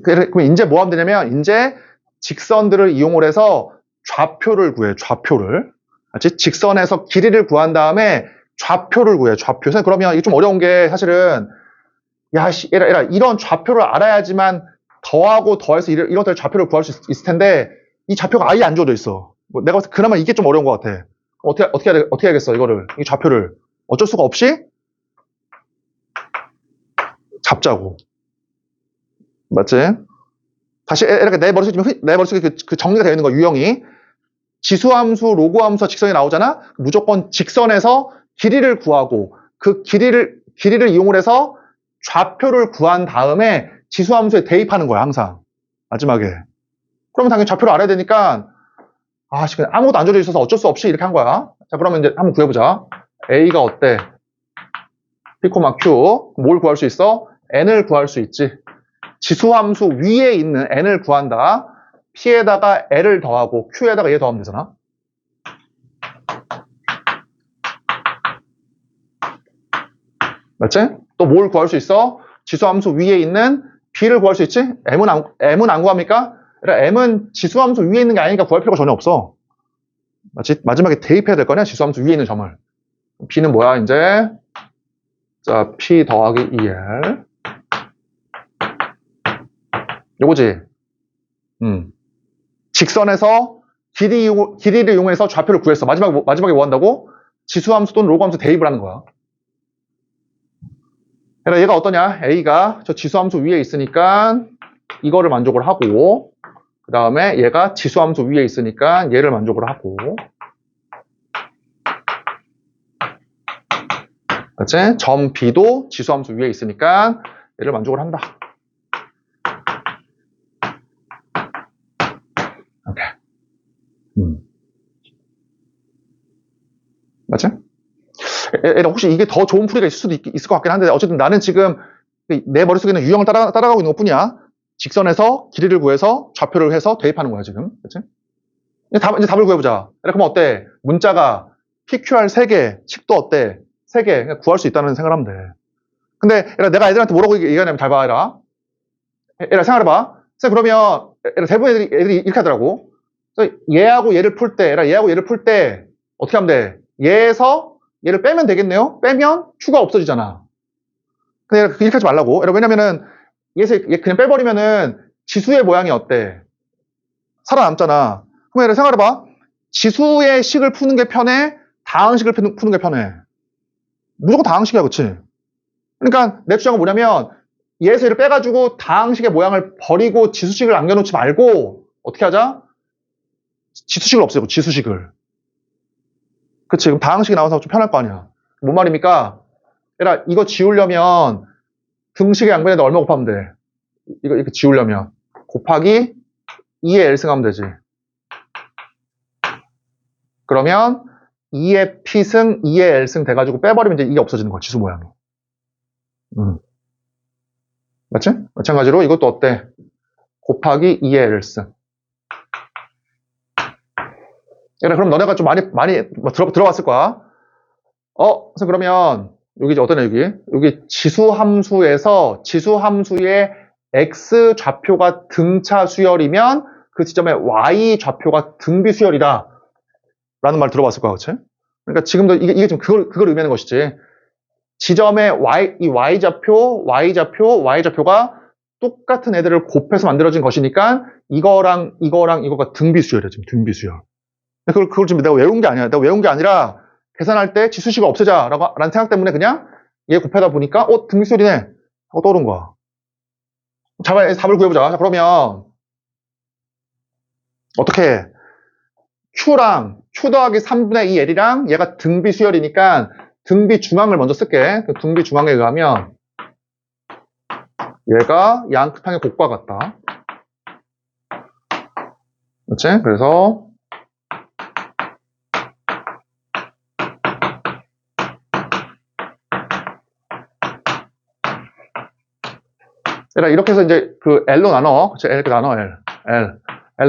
그럼 이제 뭐 하면 되냐면, 이제 직선들을 이용을 해서 좌표를 구해, 좌표를. 알지? 직선에서 길이를 구한 다음에 좌표를 구해, 좌표. 그러면 이게 좀 어려운 게 사실은, 야, 이런 좌표를 알아야지만 더하고 더해서 이런 것들 좌표를 구할 수 있을 텐데, 이 좌표가 아예 안 주어져 있어. 내가 봤을 때 그나마 이게 좀 어려운 것 같아. 어떻게 해야겠어, 이거를. 이 좌표를. 어쩔 수가 없이 잡자고. 맞지? 다시 이렇게 내 머릿속에 그 정리가 되어 있는 거, 유형이. 지수함수, 로그함수와 직선이 나오잖아? 무조건 직선에서 길이를 구하고 그 길이를 이용을 해서 좌표를 구한 다음에 지수함수에 대입하는 거야, 항상. 마지막에. 그러면 당연히 좌표를 알아야 되니까 아무것도 안 줘져 있어서 어쩔 수 없이 이렇게 한 거야. 자, 그러면 이제 한번 구해보자. A가 어때? P, Q. 뭘 구할 수 있어? N을 구할 수 있지. 지수함수 위에 있는 N을 구한다. P에다가 L을 더하고 Q에다가 얘 더하면 되잖아. 맞지? 또 뭘 구할 수 있어? 지수함수 위에 있는 B를 구할 수 있지? M은 안 구합니까? M은 지수함수 위에 있는 게 아니니까 구할 필요가 전혀 없어. 맞지? 마지막에 대입해야 될 거냐? 지수함수 위에 있는 점을. B는 뭐야, 이제? 자, P 더하기 2L. 요거지? 직선에서 길이를 이용해서 좌표를 구했어. 마지막에 뭐 한다고? 지수함수 또는 로그함수 대입을 하는 거야. 그러니까 얘가 어떠냐? A가 저 지수함수 위에 있으니까 이거를 만족을 하고, 그 다음에 얘가 지수함수 위에 있으니까 얘를 만족을 하고, 그치? 점 B도 지수함수 위에 있으니까 얘를 만족을 한다. 오케이. 맞지? 혹시 이게 더 좋은 풀이가 있을 수도 있을 것 같긴 한데, 어쨌든 나는 지금 내 머릿속에 있는 유형을 따라가고 있는 것 뿐이야. 직선에서 길이를 구해서 좌표를 해서 대입하는 거야, 지금. 그치? 이제 답을 구해보자. 그럼 어때? 문자가 PQR 3개, 식도 어때? 3개. 구할 수 있다는 생각을 하면 돼. 근데 내가 애들한테 뭐라고 얘기하냐면 잘 봐, 얘들아. 얘들아, 생각해봐. 그러면 대부분 애들이 이렇게 하더라고. 얘하고 얘를 풀 때, 얘하고 얘를 풀 때 어떻게 하면 돼? 얘에서 얘를 빼면 되겠네요? 빼면 Q가 없어지잖아. 근데 이렇게 하지 말라고. 왜냐면은 얘에서 얘 그냥 빼버리면은 지수의 모양이 어때? 살아남잖아. 그럼 얘를 생각해봐. 지수의 식을 푸는 게 편해? 다항식을 푸는 게 편해? 무조건 다항식이야, 그치? 그러니까 내 주장은 뭐냐면 얘에서 얘를 빼가지고 다항식의 모양을 버리고 지수식을 남겨놓지 말고 어떻게 하자? 지수식을 없애고 지수식을. 그치? 그럼 다항식이 나와서 좀 편할 거 아니야. 뭔 말입니까? 얘들아, 이거 지우려면 등식의 양변에다 얼마 곱하면 돼? 이거 이렇게 지우려면 곱하기 2의 L승 하면 되지. 그러면 2의 P승, 2의 L승 돼가지고 빼버리면 이제 이게 없어지는 거야, 지수 모양이. 맞지? 마찬가지로 이것도 어때? 곱하기 2의 L승. 그럼 너네가 좀 많이 들어봤을 거야. 그래서 그러면 여기 이제 어떠냐, 여기 지수함수에서 지수함수의 X 좌표가 등차 수열이면 그 지점에 Y 좌표가 등비 수열이다. 라는 말 들어봤을 거야, 그치? 그러니까 지금도 이게 좀 그걸 의미하는 것이지. 지점의 이 Y좌표가 똑같은 애들을 곱해서 만들어진 것이니까 이거랑 이거가 등비 수열이야, 지금 등비 수열. 그걸 지금 내가 외운 게 아니야. 내가 외운 게 아니라 계산할 때 지수식을 없애자 라는 생각 때문에 그냥 얘 곱하다 보니까 등비 수열이네 하고 떠오른 거야. 자, 답을 구해보자. 자, 그러면 어떻게 해? Q 더하기 3분의 2 L이랑 얘가 등비 수열이니까 등비 중앙을 먼저 쓸게. 그 등비 중앙에 의하면 얘가 양끝항의 곡과 같다. 그렇지? 그래서 이렇게 해서 이제 그 L로 나눠. 그렇지? L 이렇게 나눠. L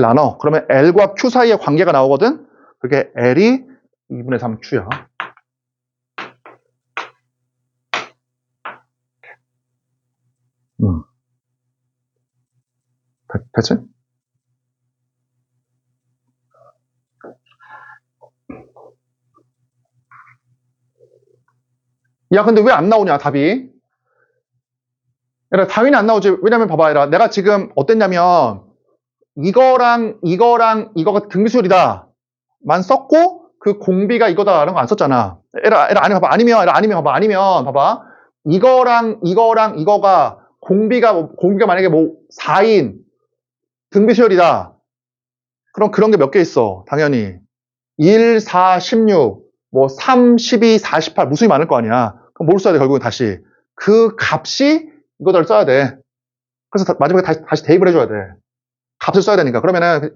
나눠. 그러면 L과 Q 사이의 관계가 나오거든? 그게 L이 2분의 3 Q야. 됐지? 야, 근데 왜 안 나오냐, 답이? 당연히 안 나오지. 왜냐면 봐봐, 내가 지금 어땠냐면 이거랑 이거가 등비수열이다 만 썼고 그 공비가 이거다라는 거 안 썼잖아. 아니면 봐봐. 이거랑 이거가 공비가 만약에 뭐 4인 등비수열이다. 그럼 그런 게 몇 개 있어. 당연히 1, 4, 16, 뭐 3, 12, 48 무수히 많을 거 아니야. 그럼 뭘 써야 돼? 결국은 다시 그 값이 이거를 써야 돼. 그래서 마지막에 다시 대입을 해줘야 돼. 값을 써야 되니까. 그러면은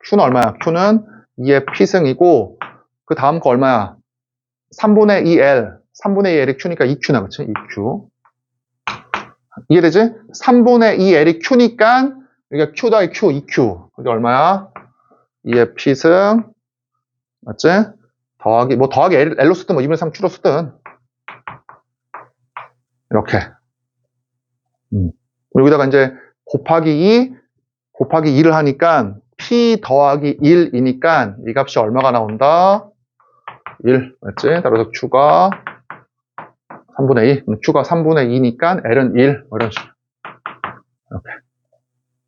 Q는 얼마야? Q는 2의 P승이고 그 다음 거 얼마야? 3분의 2L. 3분의 2L이 Q니까 2Q나, 그치? 2Q. 이해되지? 3분의 2L이 Q니까 여기가 Q 더하기 Q, 2Q. 이게 얼마야? 2의 P승. 맞지? 더하기 L로 쓰든 뭐 2분의 3 Q로 쓰든. 이렇게. 여기다가 이제 곱하기 2를 하니까 P 더하기 1이니까 이 값이 얼마가 나온다? 1. 맞지? 따라서 Q가 3분의 2. Q가 3분의 2니까 L은 1. 뭐 이런 식으로. 이렇게.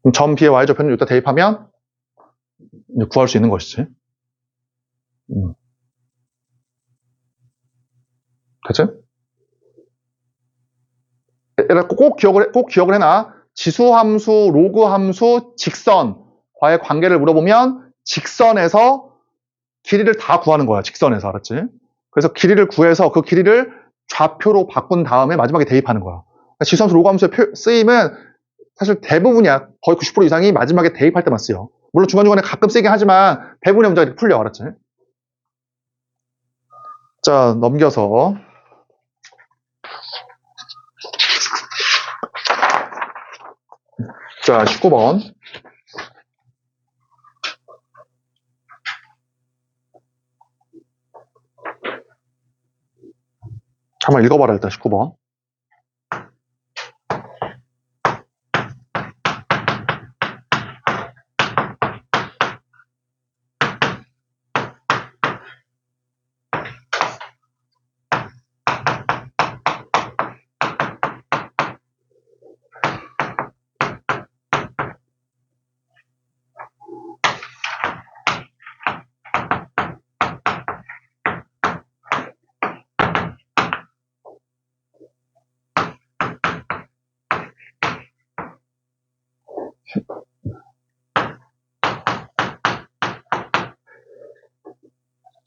그럼 점 B의 Y좌표는 여기다 대입하면 이제 구할 수 있는 것이지. 그치? 꼭 기억을 해놔. 지수함수, 로그함수, 직선과의 관계를 물어보면 직선에서 길이를 다 구하는 거야. 직선에서. 알았지? 그래서 길이를 구해서 그 길이를 좌표로 바꾼 다음에 마지막에 대입하는 거야. 그러니까 지수함수, 로그함수의 쓰임은 사실 대부분이야. 거의 90% 이상이 마지막에 대입할 때만 쓰여. 물론 중간중간에 가끔 쓰이긴 하지만 대부분의 문제가 이렇게 풀려. 알았지? 자, 넘겨서. 자, 19번. 한번 읽어봐라, 일단 19번.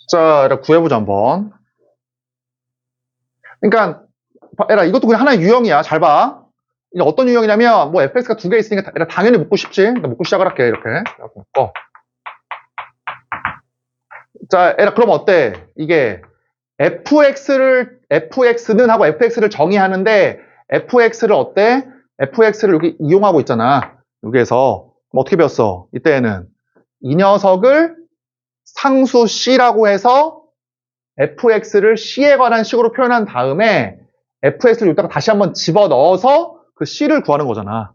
자, 이렇게 구해보자, 한번. 그러니까, 에라, 이것도 그냥 하나의 유형이야. 잘 봐. 이게 어떤 유형이냐면, 뭐, fx가 두 개 있으니까, 에라, 당연히 묶고 싶지. 그러니까 묶고 시작을 할게, 이렇게. 묶고. 자, 에라, 그럼 어때? 이게, fx는 하고 fx를 정의하는데, fx를 어때? fx를 여기 이용하고 있잖아. 여기에서. 그럼 어떻게 배웠어? 이때에는. 이 녀석을 상수 c라고 해서 fx를 c에 관한 식으로 표현한 다음에 fx를 여기다가 다시 한번 집어넣어서 그 c를 구하는 거잖아.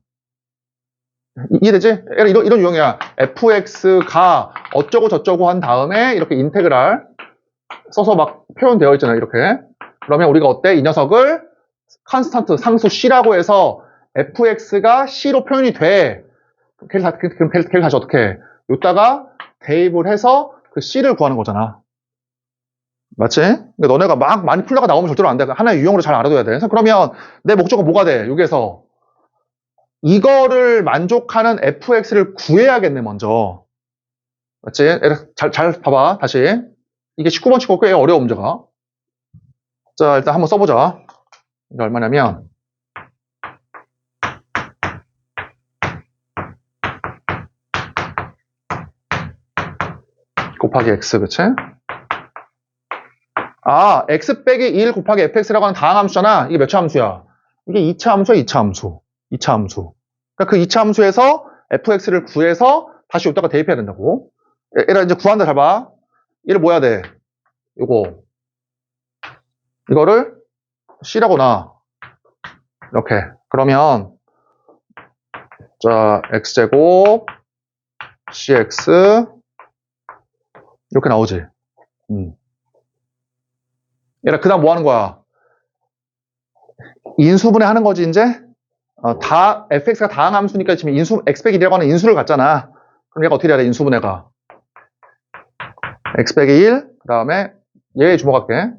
이해되지? 이런 유형이야. fx가 어쩌고 저쩌고 한 다음에 이렇게 인테그랄 써서 막 표현되어 있잖아. 이렇게. 그러면 우리가 어때? 이 녀석을 컨스턴트 상수 c라고 해서 fx가 c로 표현이 돼. 그럼 걔를 다시 어떻게 해? 여기다가 대입을 해서 그 c를 구하는 거잖아. 맞지? 근데 너네가 막 많이 풀다가 나오면 절대로 안 돼. 하나의 유형으로 잘 알아둬야 돼. 그래서 그러면 내 목적은 뭐가 돼? 여기에서 이거를 만족하는 fx를 구해야겠네, 먼저. 맞지? 잘 봐봐, 다시. 이게 19번 치고 꽤 어려워, 문제가. 자, 일단 한번 써보자. 이게 얼마냐면, 곱하기 x, 그치? 아, x 빼기 1 곱하기 fx라고 하는 다항함수잖아. 이게 몇 차 함수야? 이게 2차 함수야, 2차 함수. 2차 함수. 그러니까 그 2차 함수에서 fx를 구해서 다시 여기다가 대입해야 된다고. 얘라 이제 구한다, 잘 봐. 얘를 뭐 해야 돼? 이거를 c라고 놔. 이렇게. 그러면, 자, x제곱, cx, 이렇게 나오지. 얘라, 그 다음 뭐 하는 거야? 인수분해 하는 거지, 이제? fx가 다항함수니까 지금 x 빼기 1이라고 하는 인수를 갖잖아. 그럼 얘가 어떻게 돼야 돼, 인수분해가? x 빼기 1, 그 다음에 얘 주목할게.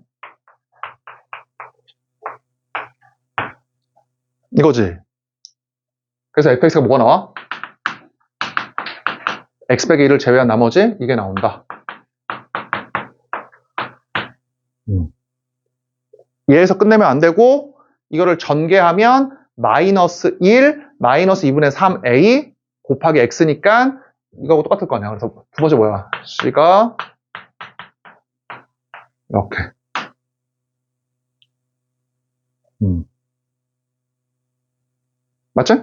이거지. 그래서 fx가 뭐가 나와? x 빼기 1을 제외한 나머지 이게 나온다. 얘에서 끝내면 안 되고 이거를 전개하면 마이너스 1, 마이너스 2분의 3a 곱하기 x니까 이거하고 똑같을 거 아니야. 그래서 두 번째 뭐야? c가 이렇게. 맞지?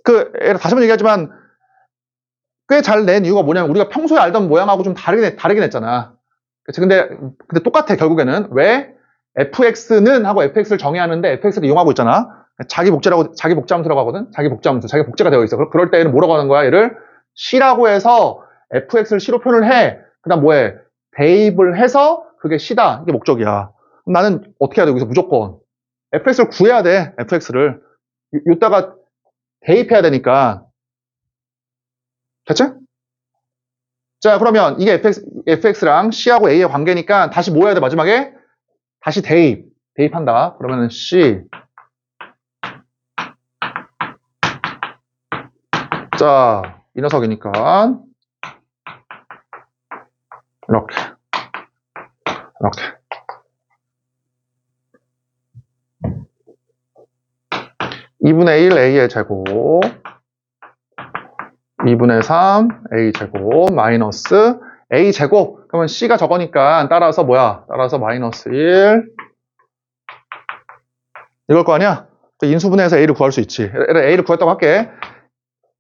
다시 한번 얘기하지만 꽤 잘 낸 이유가 뭐냐면 우리가 평소에 알던 모양하고 좀 다르긴 했잖아. 그치? 근데 똑같아, 결국에는. 왜? fx는 하고 fx를 정의하는데 fx를 이용하고 있잖아. 자기 복제함수라고 하거든? 자기 복제가 되어 있어. 그럴 때에는 뭐라고 하는 거야? 얘를 c라고 해서 fx를 c로 표현을 해. 그 다음 뭐해? 대입을 해서 그게 c다. 이게 목적이야. 그럼 나는 어떻게 해야 돼? 여기서 무조건. fx를 구해야 돼. fx를. 이따가 대입해야 되니까. 됐지? 자, 그러면 이게 fx랑 c하고 a의 관계니까 다시 뭐 해야 돼, 마지막에? 다시 대입한다. 그러면은 c 자, 이 녀석이니까 이렇게 2분의 1 a의 제곱 2분의 3 a 제곱 마이너스 a 제곱. 그러면 c가 저거니까 따라서 뭐야? 따라서 마이너스 1 이걸 거 아니야? 인수분해해서 a를 구할 수 있지. a를 구했다고 할게.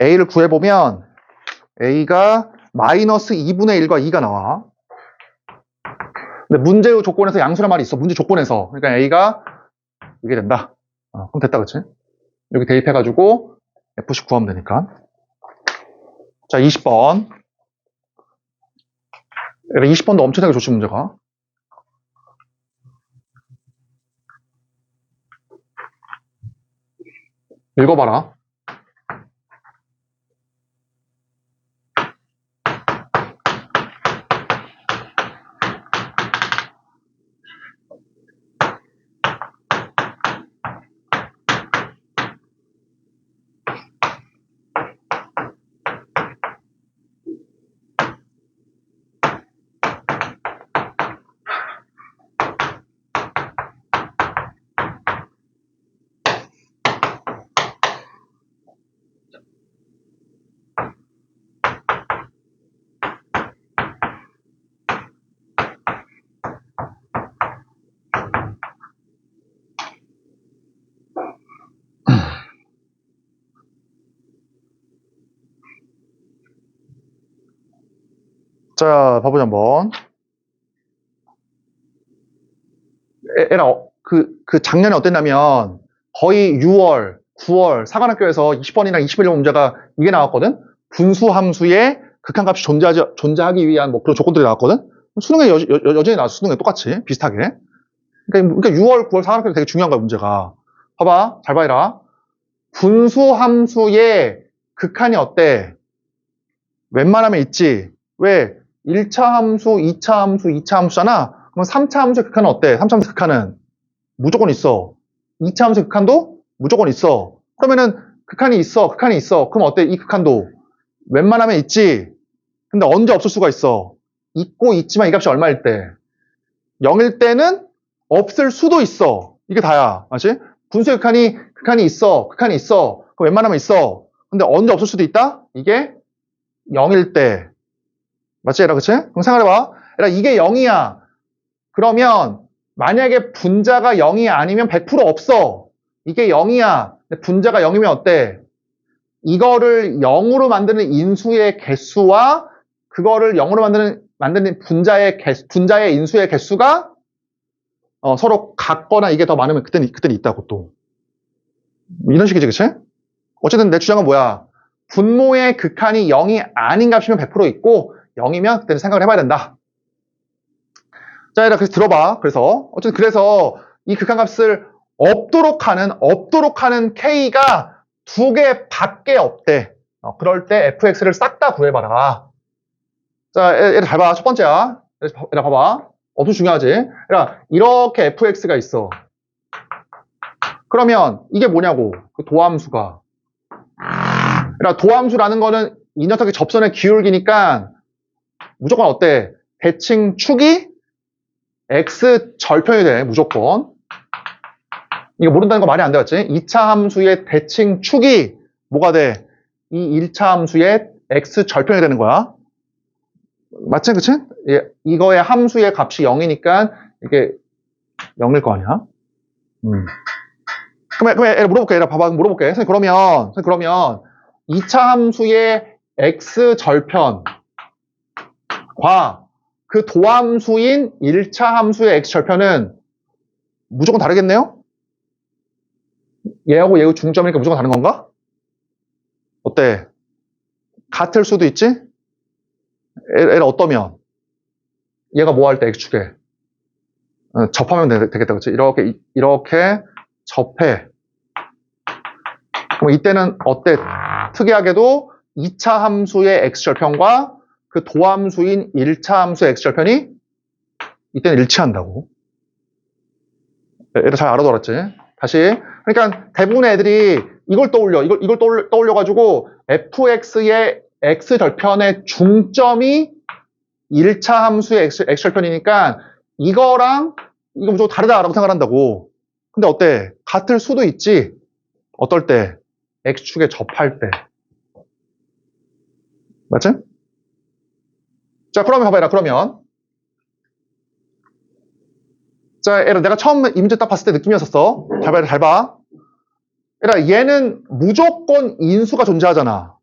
a를 구해보면 a가 마이너스 2분의 1과 2가 나와. 근데 문제의 조건에서 양수란 말이 있어. 문제 조건에서. 그러니까 a가 이게 된다. 그럼 됐다, 그치? 여기 대입해가지고 f씩 구하면 되니까. 자, 20번. 20번도 엄청나게 좋지, 문제가. 읽어봐라. 자, 봐보자, 한번. 그 작년에 어땠냐면, 거의 6월, 9월, 사관학교에서 20번이나 21번 문제가 이게 나왔거든? 분수함수의 극한값이 존재하기 위한 뭐 그런 조건들이 나왔거든? 수능에 여전히 나왔어, 수능에 똑같이, 비슷하게. 그러니까 6월, 9월 사관학교 되게 중요한 거야, 문제가. 봐봐, 잘 봐라. 분수함수의 극한이 어때? 웬만하면 있지. 왜? 1차 함수, 2차 함수, 2차 함수잖아. 그럼 3차 함수의 극한은 어때? 3차 함수의 극한은 무조건 있어. 2차 함수의 극한도 무조건 있어. 그러면은 극한이 있어. 그럼 어때? 이 극한도 웬만하면 있지. 근데 언제 없을 수가 있어? 있고 있지만 이 값이 얼마일 때? 0일 때는 없을 수도 있어. 이게 다야. 맞지? 분수의 극한이 있어. 그럼 웬만하면 있어. 근데 언제 없을 수도 있다? 이게 0일 때. 맞지, 얘라, 그치? 그럼 생각해봐. 얘라, 이게 0이야. 그러면, 만약에 분자가 0이 아니면 100% 없어. 이게 0이야. 근데 분자가 0이면 어때? 이거를 0으로 만드는 인수의 개수와 그거를 0으로 만드는 분자의 인수의 개수가 서로 같거나 이게 더 많으면 그때는 있다고 또. 이런 식이지, 그치? 어쨌든 내 주장은 뭐야? 분모의 극한이 0이 아닌 값이면 100% 있고, 0이면 그때는 생각을 해봐야 된다. 자, 얘들아, 그래서 들어봐. 그래서 이 극한값을 없도록 하는 K가 두 개밖에 없대. 그럴 때 fx를 싹 다 구해봐라. 자, 얘들 잘 봐. 첫 번째야. 얘들아, 봐봐. 엄청 중요하지? 얘들아, 이렇게 fx가 있어. 그러면 이게 뭐냐고? 그 도함수가. 얘들아, 도함수라는 거는 이 녀석의 접선의 기울기니까 무조건 어때? 대칭 축이 x 절편이 돼, 무조건. 이거 모른다는 거 말이 안 되겠지? 2차 함수의 대칭 축이 뭐가 돼? 이 1차 함수의 x 절편이 되는 거야. 맞지? 그치? 이거의 함수의 값이 0이니까 이게 0일 거 아니야? 그러면 물어볼게. 봐봐, 물어볼게. 선생님, 그러면 2차 함수의 x 절편과 그 도함수인 1차 함수의 x 절편은 무조건 다르겠네요? 얘하고 얘의 중점이니까 무조건 다른 건가? 어때? 같을 수도 있지? 얘를 어떠면? 얘가 뭐 할 때 x축에? 접하면 되겠다, 그치? 이렇게 접해. 그럼 이때는 어때? 특이하게도 2차 함수의 x절편과 그 도함수인 1차 함수의 x절편이 이때는 일치한다고. 얘를 잘 알아둬랐지? 다시. 그러니까 대부분의 애들이 이걸 떠올려. 이걸 떠올려가지고 fx의 x절편의 중점이 1차 함수의 x절편이니까 이거랑 이거 무조건 다르다라고 생각한다고. 근데 어때? 같을 수도 있지. 어떨 때? x축에 접할 때. 맞지? 자, 그러면 봐봐라. 그러면 자, 내가 처음 이 문제 딱 봤을 때 느낌이었었어. 잘 봐, 잘 봐. 얘는 무조건 인수가 존재하잖아.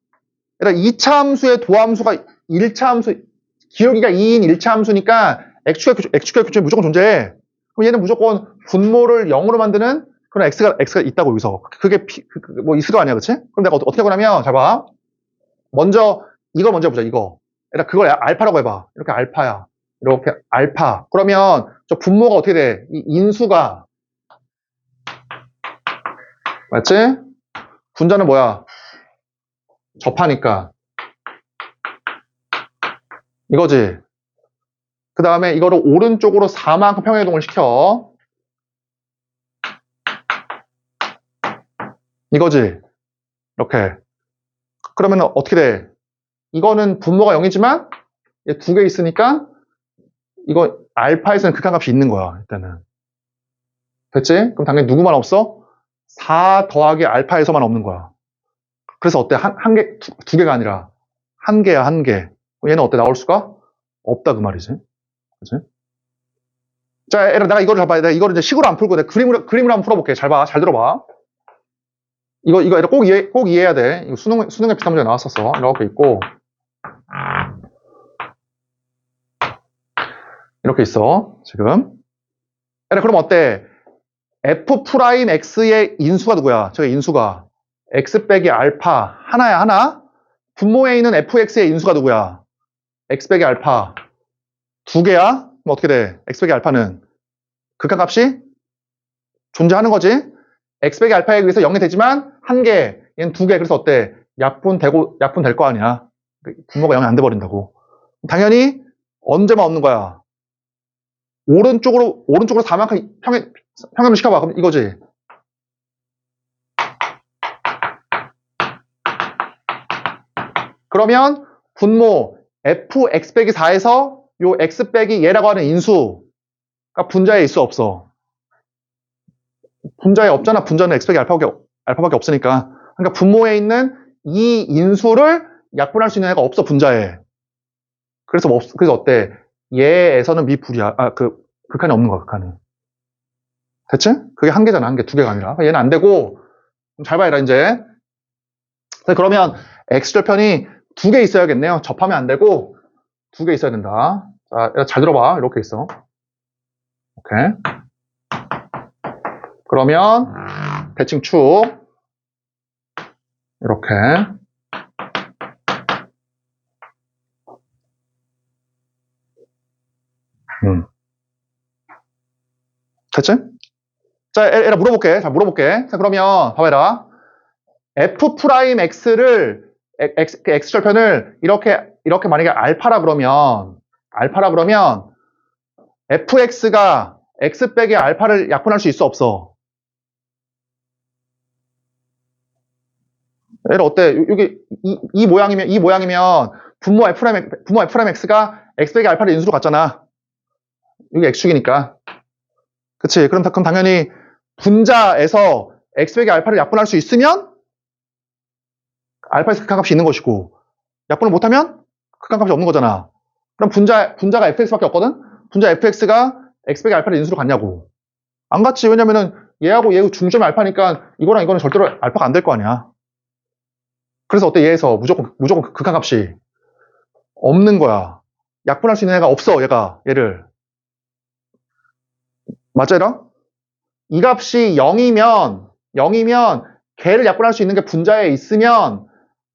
2차 함수의 도함수가 1차 함수, 기울기가 2인 1차 함수니까 x축의 교점이 무조건 존재해. 그럼 얘는 무조건 분모를 0으로 만드는 그런 x가 있다고 여기서. 그게 뭐 있을거 아니야, 그치? 그럼 내가 어떻게 하냐면, 잘 봐. 먼저 이거 먼저 보자, 이거. 그걸 알파라고 해봐. 이렇게 알파야. 이렇게 알파. 그러면 저 분모가 어떻게 돼? 이 인수가 맞지? 분자는 뭐야? 접하니까 이거지. 그 다음에 이거를 오른쪽으로 4만큼 평행이동을 시켜. 이거지. 이렇게. 그러면 어떻게 돼? 이거는 분모가 0이지만 두 개 있으니까 이거 알파에서는 극한값이 있는 거야. 일단은. 됐지? 그럼 당연히 누구만 없어? 4 더하기 알파에서만 없는 거야. 그래서 어때? 두 개가 아니라 한 개야, 한 개. 얘는 어때? 나올 수가 없다 그 말이지. 그치? 자, 내가 이거를 잡아야 돼. 이거를 이제 식으로 안 풀고 내가 그림으로 한번 풀어볼게. 잘 봐. 잘 들어봐. 이거 꼭 이해해야 돼. 이거 수능에 비슷한 문제 나왔었어. 이렇게 있고. 이렇게 있어. 지금. 그럼 어때? f'x의 인수가 누구야? 저기 인수가. x 빼기 알파. 하나야, 하나? 분모에 있는 fx의 인수가 누구야? x 빼기 알파. 두 개야? 그럼 어떻게 돼? x 빼기 알파는 극한값이 존재하는 거지? x 빼기 알파에 의해서 0이 되지만 한 개, 얘는 두 개. 그래서 어때? 약분 될 거 아니야. 분모가 0이 안 돼 버린다고. 당연히 언제만 없는 거야? 오른쪽으로 4만큼 평행을 시켜봐. 그럼 이거지. 그러면 분모 fx 빼기 4에서 요 x 빼기 얘라고 하는 인수가 분자에 있어 없어? 분자에 없잖아. 분자는 x 빼기 알파밖에 없으니까. 그러니까 분모에 있는 이 인수를 약분할 수 있는 애가 없어, 분자에. 그래서 어때? 얘에서는 미불이야. 극한이 없는 거야, 극한이. 됐지? 그게 한 개잖아, 한 개. 두 개가 아니라. 얘는 안 되고, 잘 봐야라, 이제. 그러면 x절편이 두 개 있어야겠네요. 접하면 안 되고, 두 개 있어야 된다. 자, 잘 들어봐. 이렇게 있어. 오케이. 그러면, 대칭축. 이렇게. 됐지? 자, 에라 물어볼게. 자, 물어볼게. 자, 그러면, 봐봐라. f'x를, x절편을 이렇게 만약에 알파라 그러면, fx가 x 빼기 알파를 약분할 수 있어, 없어? 얘를 어때? 여기, 이 모양이면, 분모 f'x가 x 빼기 알파를 인수로 갔잖아. 여기 x축이니까. 그치? 그럼 당연히 분자에서 x 빼기 알파를 약분할 수 있으면 알파에서 극한값이 있는 것이고 약분을 못하면 극한값이 없는 거잖아. 그럼 분자가 fx밖에 없거든? 분자 fx가 x 빼기 알파를 인수로 갔냐고. 안 갔지. 왜냐면은 얘하고 중점이 알파니까 이거랑 이거는 절대로 알파가 안 될 거 아니야. 그래서 어때? 얘에서 무조건 극한값이 없는 거야. 약분할 수 있는 애가 없어. 얘를. 맞아, 얘랑? 이 값이 0이면 걔를 약분할 수 있는 게 분자에 있으면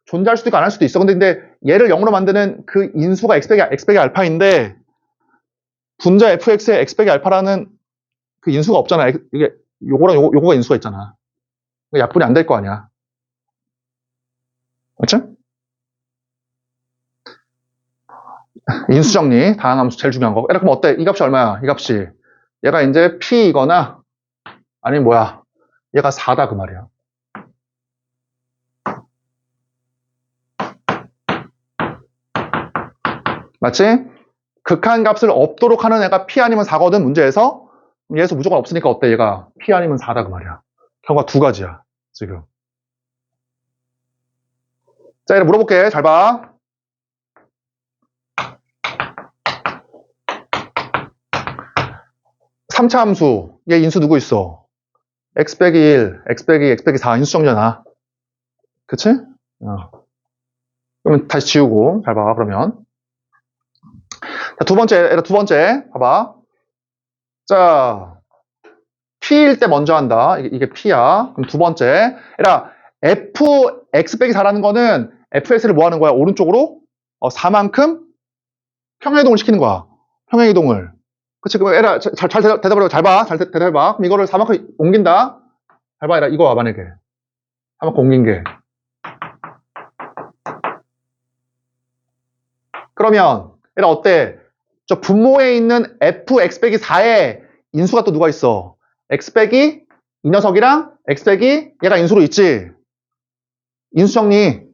존재할 수도 있고 안 할 수도 있어. 근데 얘를 0으로 만드는 그 인수가 x 빼기 알파인데 분자 fx에 x 빼기 알파라는 그 인수가 없잖아. 이게 요거랑 요거가 인수가 있잖아. 약분이 안 될 거 아니야. 맞죠? 인수 정리, 다항함수 제일 중요한 거. 그럼 어때? 이 값이 얼마야? 이 값이 얘가 이제 p이거나 아니면 뭐야? 얘가 4다 그 말이야. 맞지? 극한값을 없도록 하는 애가 P 아니면 4거든 문제에서. 얘에서 무조건 없으니까 어때? 얘가 P 아니면 4다 그 말이야. 결과 두 가지야 지금. 자, 얘를 물어볼게. 잘 봐. 3차 함수. 얘 인수 누구 있어? x 빼기 1, x 빼기 4 인수 정리잖아. 그치? 그러면 다시 지우고. 잘 봐, 그러면. 자, 두 번째. 봐봐. 자, P일 때 먼저 한다. 이게 P야. 그럼 두 번째. 얘들아, Fx 빼기 4라는 거는 fx를 뭐 하는 거야? 오른쪽으로 4만큼 평행이동을 시키는 거야. 평행이동을. 그치? 그럼 얘들아, 잘 대답해봐. 잘 봐. 잘 대답해봐. 그럼 이거를 4만큼 옮긴다. 잘 봐, 얘들아. 이거 와, 만약에. 4만큼 옮긴 게. 그러면 얘들아 어때? 저 분모에 있는 fx 빼기 4에 인수가 또 누가 있어? x 빼기 이 녀석이랑 x 빼기 얘가 인수로 있지. 인수정리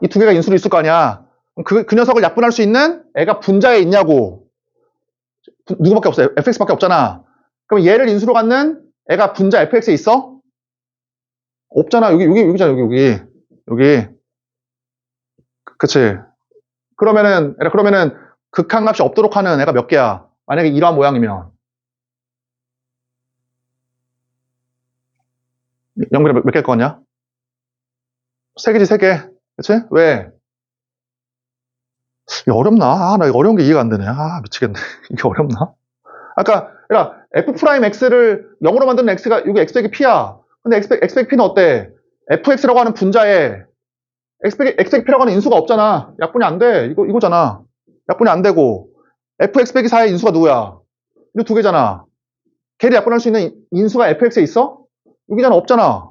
이 두 개가 인수로 있을 거 아니야. 그 녀석을 약분할 수 있는 애가 분자에 있냐고. 누구밖에 없어? fx밖에 없잖아. 그럼 얘를 인수로 갖는 애가 분자 fx에 있어? 없잖아. 여기잖아. 여기. 그치? 그러면은 극한값이 없도록 하는 애가 몇 개야? 만약에 이러한 모양이면 연결이 몇 개일 거냐? 3개지 3개. 그치? 왜? 이게 어렵나? 나 이거 어려운 게 이해가 안 되네. 미치겠네. 이게 어렵나? 아까 f'x를 0으로 만드는 x가 여기 x 빼기 p야. 근데 x 빼기 p는 어때? fx라고 하는 분자에 x 빼기 p라고 하는 인수가 없잖아. 약분이 안 돼. 이거잖아. 약분이 안 되고 fx 빼기 4의 인수가 누구야? 이 두 개잖아. 걔를 약분할 수 있는 인수가 fx에 있어? 여기잖아. 없잖아.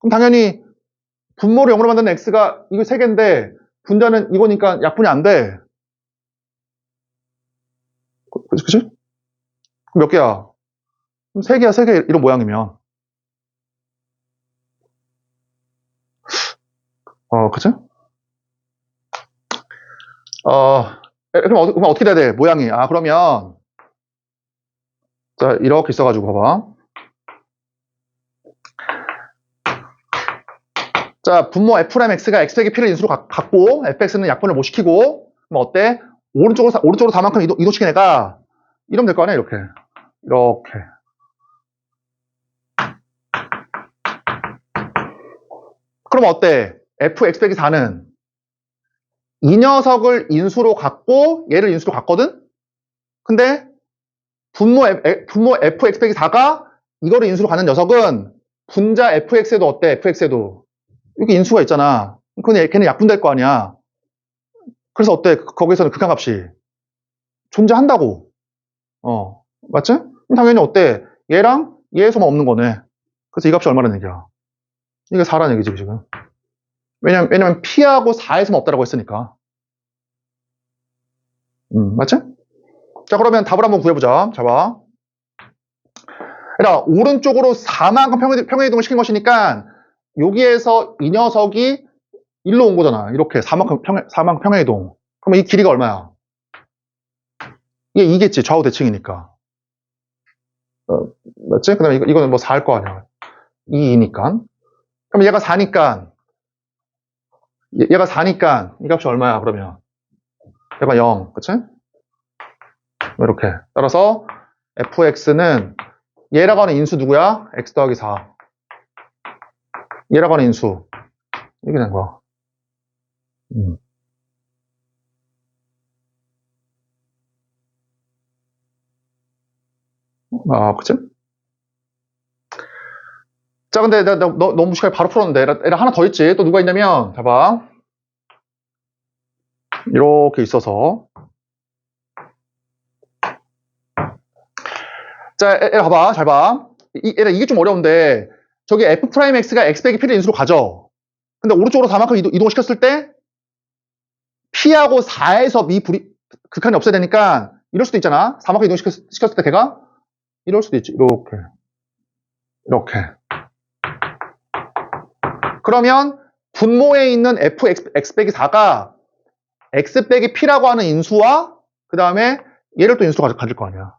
그럼 당연히 분모를 0으로 만드는 x가 이거 3개인데 분자는 이거니까 약분이 안 돼. 그치? 몇 개야? 그럼 3개야, 3개 이런 모양이면. 그치? 그럼 어떻게 돼야 돼? 모양이. 그러면 자, 이렇게 있어가지고 봐봐. 자, 분모 f'x가 x 빼기 p를 인수로 갖고 fx는 약분을 못 시키고 그럼 어때? 오른쪽으로 다만큼 이동시킨 애가 이러면 될 거 아니야? 이렇게. 그럼 어때? fx 빼기 4는 이 녀석을 인수로 갖고 얘를 인수로 갖거든? 근데 분모 fx 빼기 4가 이거를 인수로 가는 녀석은 분자 fx에도 어때? fx에도 여기 인수가 있잖아. 그건 걔는 약분될 거 아니야. 그래서 어때? 거기서는 극한값이 존재한다고. 맞지? 그럼 당연히 어때? 얘랑 얘에서만 없는 거네. 그래서 이 값이 얼마라는 얘기야? 이게 4라는 얘기지 지금. 왜냐면 P하고 4에서만 없다라고 했으니까. 맞지? 자, 그러면 답을 한번 구해보자. 자, 봐. 얘들아, 오른쪽으로 4만큼 평행이동을 시킨 것이니까 여기에서 이 녀석이 일로 온 거잖아. 이렇게 4만큼 평행이동. 그러면 이 길이가 얼마야? 이게 2겠지. 좌우 대칭이니까. 맞지? 그 다음에 이거는 뭐 4일 거 아니야. 2니까. 그럼 얘가 4니까 이 값이 얼마야? 그러면 얘가 0. 그치? 이렇게. 따라서 fx는 얘라고 하는 인수 누구야? x 더하기 4. 얘라고 하는 인수. 이렇게 된 거야. 그치? 자, 근데 나 너무 무식하게 바로 풀었는데. 얘라 하나 더 있지. 또 누가 있냐면, 봐봐. 이렇게 있어서. 자, 얘라 봐봐. 잘 봐. 얘라 이게 좀 어려운데, 저기 f'x가 x 빼기 p를 인수로 가져. 근데 오른쪽으로 4만큼 이동시켰을 때, p하고 4에서 극한이 없어야 되니까, 이럴 수도 있잖아. 4만큼 이동시켰을 때 걔가, 이럴 수도 있지. 이렇게. 그러면 분모에 있는 fx 빼기 4가 x 빼기 p라고 하는 인수와 그 다음에 얘를 또 인수로 가질 거 아니야.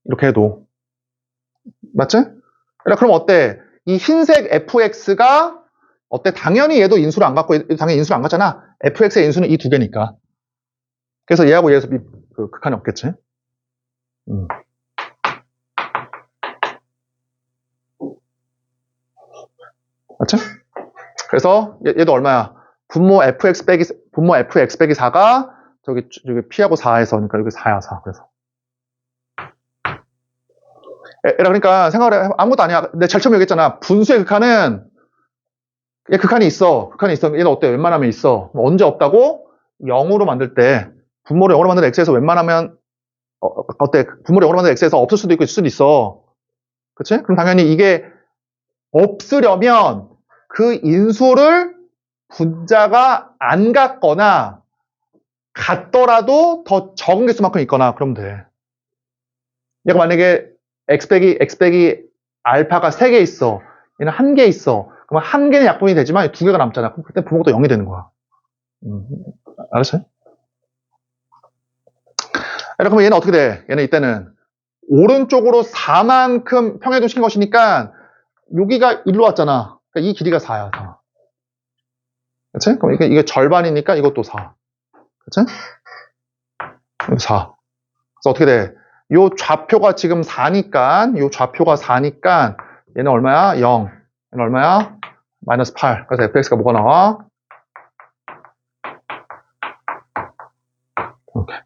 이렇게 해도. 맞지? 그럼 어때? 이 흰색 fx가 어때? 당연히 얘도 인수를 안 갖고 당연히 인수를 안 갖잖아. fx의 인수는 이 두 개니까. 그래서 얘하고 얘에서 그 극한이 없겠지. 맞지? 그래서 얘도 얼마야? 분모 fx 빼기 4가 저기 p하고 4에서 그러니까 여기 4야 4. 그래서 그러니까 생각을 해. 아무것도 아니야. 내가 제일 처음에 얘기했잖아. 분수의 극한은 얘 극한이 있어. 얘는 어때? 웬만하면 있어. 언제 없다고? 0으로 만들 때 분모를 0으로 만든 x에서 웬만하면 어때? 분모를 0으로 만든 x에서 없을 수도 있고 있을 수도 있어. 그치? 그럼 당연히 이게 없으려면 그 인수를 분자가 안 같거나 같더라도 더 적은 개수만큼 있거나 그러면 돼. 얘가 만약에 x 빼기 알파가 3개 있어. 얘는 1개 있어. 그러면 1개는 약분이 되지만 2개가 남잖아. 그럼 그때 분모가 또 0이 되는 거야. 알았어요? 그러면 얘는 어떻게 돼? 얘는 이때는 오른쪽으로 4만큼 평행이동시킨 것이니까 여기가 1로 왔잖아. 그러니까 이 길이가 4야. 4. 그치? 그럼 이게 절반이니까 이것도 4. 그치? 4. 그래서 어떻게 돼? 요 좌표가 지금 4니까, 얘는 얼마야? 0. 얘는 얼마야? 마이너스 8. 그래서 fx가 뭐가 나와? 이렇게.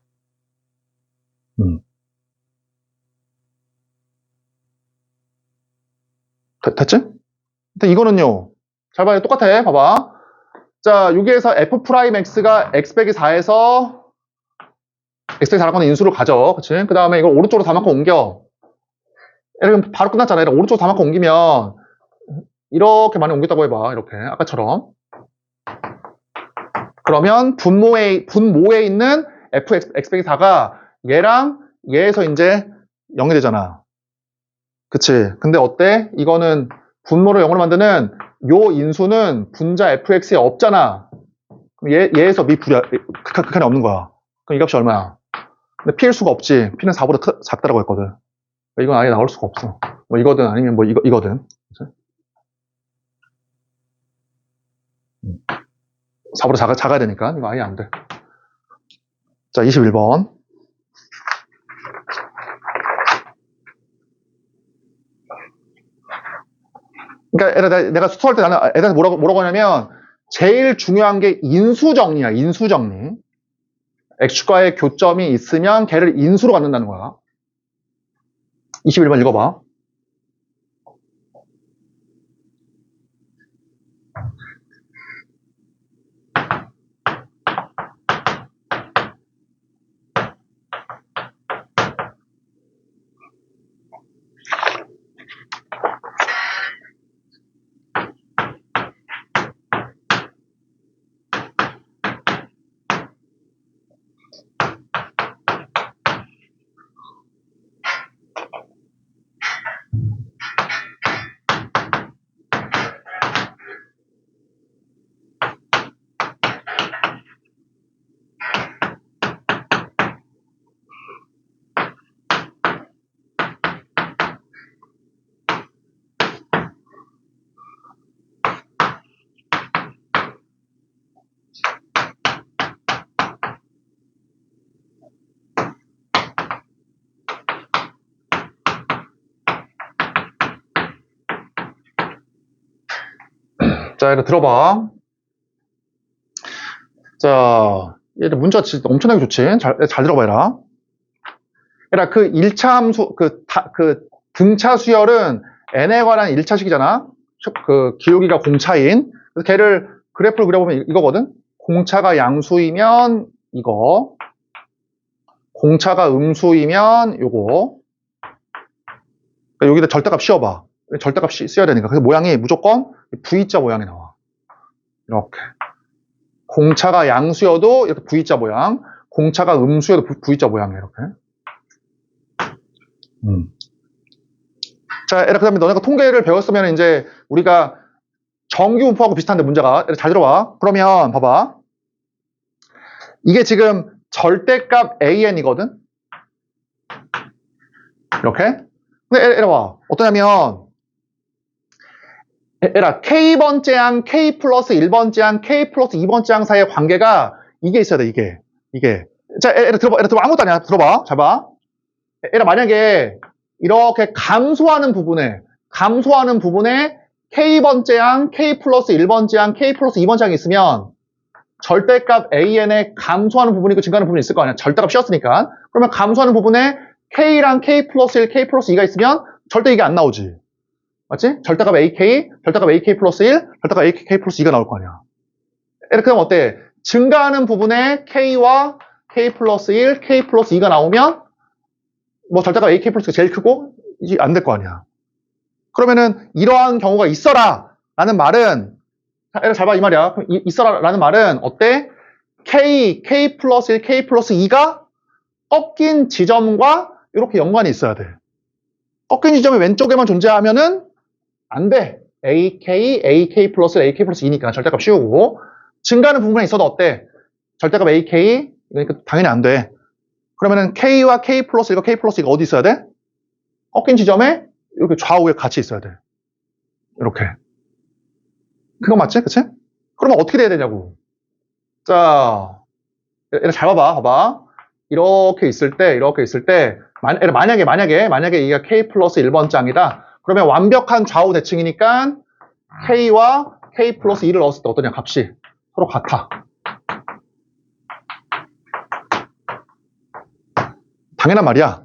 됐지? 근데 이거는요. 잘 봐요. 똑같아. 봐봐. 자, 여기에서 f'x가 x 빼기 4에서 x 빼기 4라고 하는 인수를 가져. 그치? 그 다음에 이걸 오른쪽으로 4만큼 옮겨. 이러면 바로 끝났잖아. 이렇게 오른쪽으로 4만큼 옮기면 이렇게 많이 옮겼다고 해봐. 이렇게. 아까처럼. 그러면 분모에 있는 fx 빼기 4가 얘랑 얘에서 이제 0이 되잖아. 그치? 근데 어때? 이거는 분모를 0으로 만드는 요 인수는 분자 fx에 없잖아. 그럼 얘에서 극한이 없는 거야. 그럼 이 값이 얼마야? 근데 p일 수가 없지. p는 4보다 작다라고 했거든. 이건 아예 나올 수가 없어. 뭐 이거든 아니면 뭐 이거든. 그치? 4보다 작아야 되니까 이거 아예 안 돼. 자, 21번. 그러니까 내가 수업할 때 나는 애들한테 뭐라고 하냐면 제일 중요한 게 인수정리야. 인수정리. x축과의 교점이 있으면 걔를 인수로 갖는다는 거야. 21번 읽어봐. 자, 이거 들어봐. 자, 얘들 문제가 진짜 엄청나게 좋지. 잘 들어봐라. 얘들아, 그 1차 함수, 그 등차 수열은 n에 관한 1차식이잖아. 그 기울기가 공차인. 그래서 걔를 그래프를 그려보면 이거거든. 공차가 양수이면 이거. 공차가 음수이면 요거. 그러니까 여기다 절대값 씌워봐. 절대값 씌워야 되니까. 그래서 모양이 무조건 V자 모양이 나와. 이렇게. 공차가 양수여도 이렇게 V자 모양. 공차가 음수여도 V자 모양이야, 이렇게. 자, 그 다음에 너네가 통계를 배웠으면 이제 우리가 정규 분포하고 비슷한데 문제가. 잘 들어봐. 그러면 봐봐. 이게 지금 절대값 AN이거든? 이렇게. 근데 에라 봐. 어떠냐면 에라 K번째 항, K 플러스 1번째 항, K 플러스 2번째 항 사이의 관계가 이게 있어야 돼, 이게. 자, 에라 들어봐. 아무것도 아니야. 들어봐. 잘 봐. 에라 만약에 이렇게 감소하는 부분에 K번째 항, K 플러스 1번째 항, K 플러스 2번째 항이 있으면 절대값 AN에 감소하는 부분이 있고 증가하는 부분이 있을 거 아니야. 절대값 씌웠으니까. 그러면 감소하는 부분에 K랑 K 플러스 1, K 플러스 2가 있으면 절대 이게 안 나오지. 맞지? 절대값 AK, 절대값 AK 플러스 1, 절대값 AK 플러스 2가 나올 거 아니야. 이렇게 하면 어때? 증가하는 부분에 K와 K 플러스 1, K 플러스 2가 나오면 뭐 절대값 AK 플러스가 제일 크고 이게 안 될 거 아니야. 그러면은 이러한 경우가 있어라 라는 말은 잘 봐, 이 말이야. 있어라 라는 말은 어때? K 플러스 1, K 플러스 2가 꺾인 지점과 이렇게 연관이 있어야 돼. 꺾인 지점이 왼쪽에만 존재하면은 안 돼. AK 플러스 1, AK 플러스 2니까 절대값 씌우고. 증가하는 부분에 있어도 어때? 절대값 AK, 그러니까 당연히 안 돼. 그러면은 K와 K 플러스 1과 K 플러스 2가 어디 있어야 돼? 꺾인 지점에 이렇게 좌우에 같이 있어야 돼. 이렇게. 그거 맞지? 그치? 그러면 어떻게 돼야 되냐고. 자, 잘 봐봐. 이렇게 있을 때, 만약에 이게 K 플러스 1번 짱이다. 그러면 완벽한 좌우 대칭이니까 K와 K 플러스 2를 넣었을 때 어떠냐, 값이. 서로 같아. 당연한 말이야.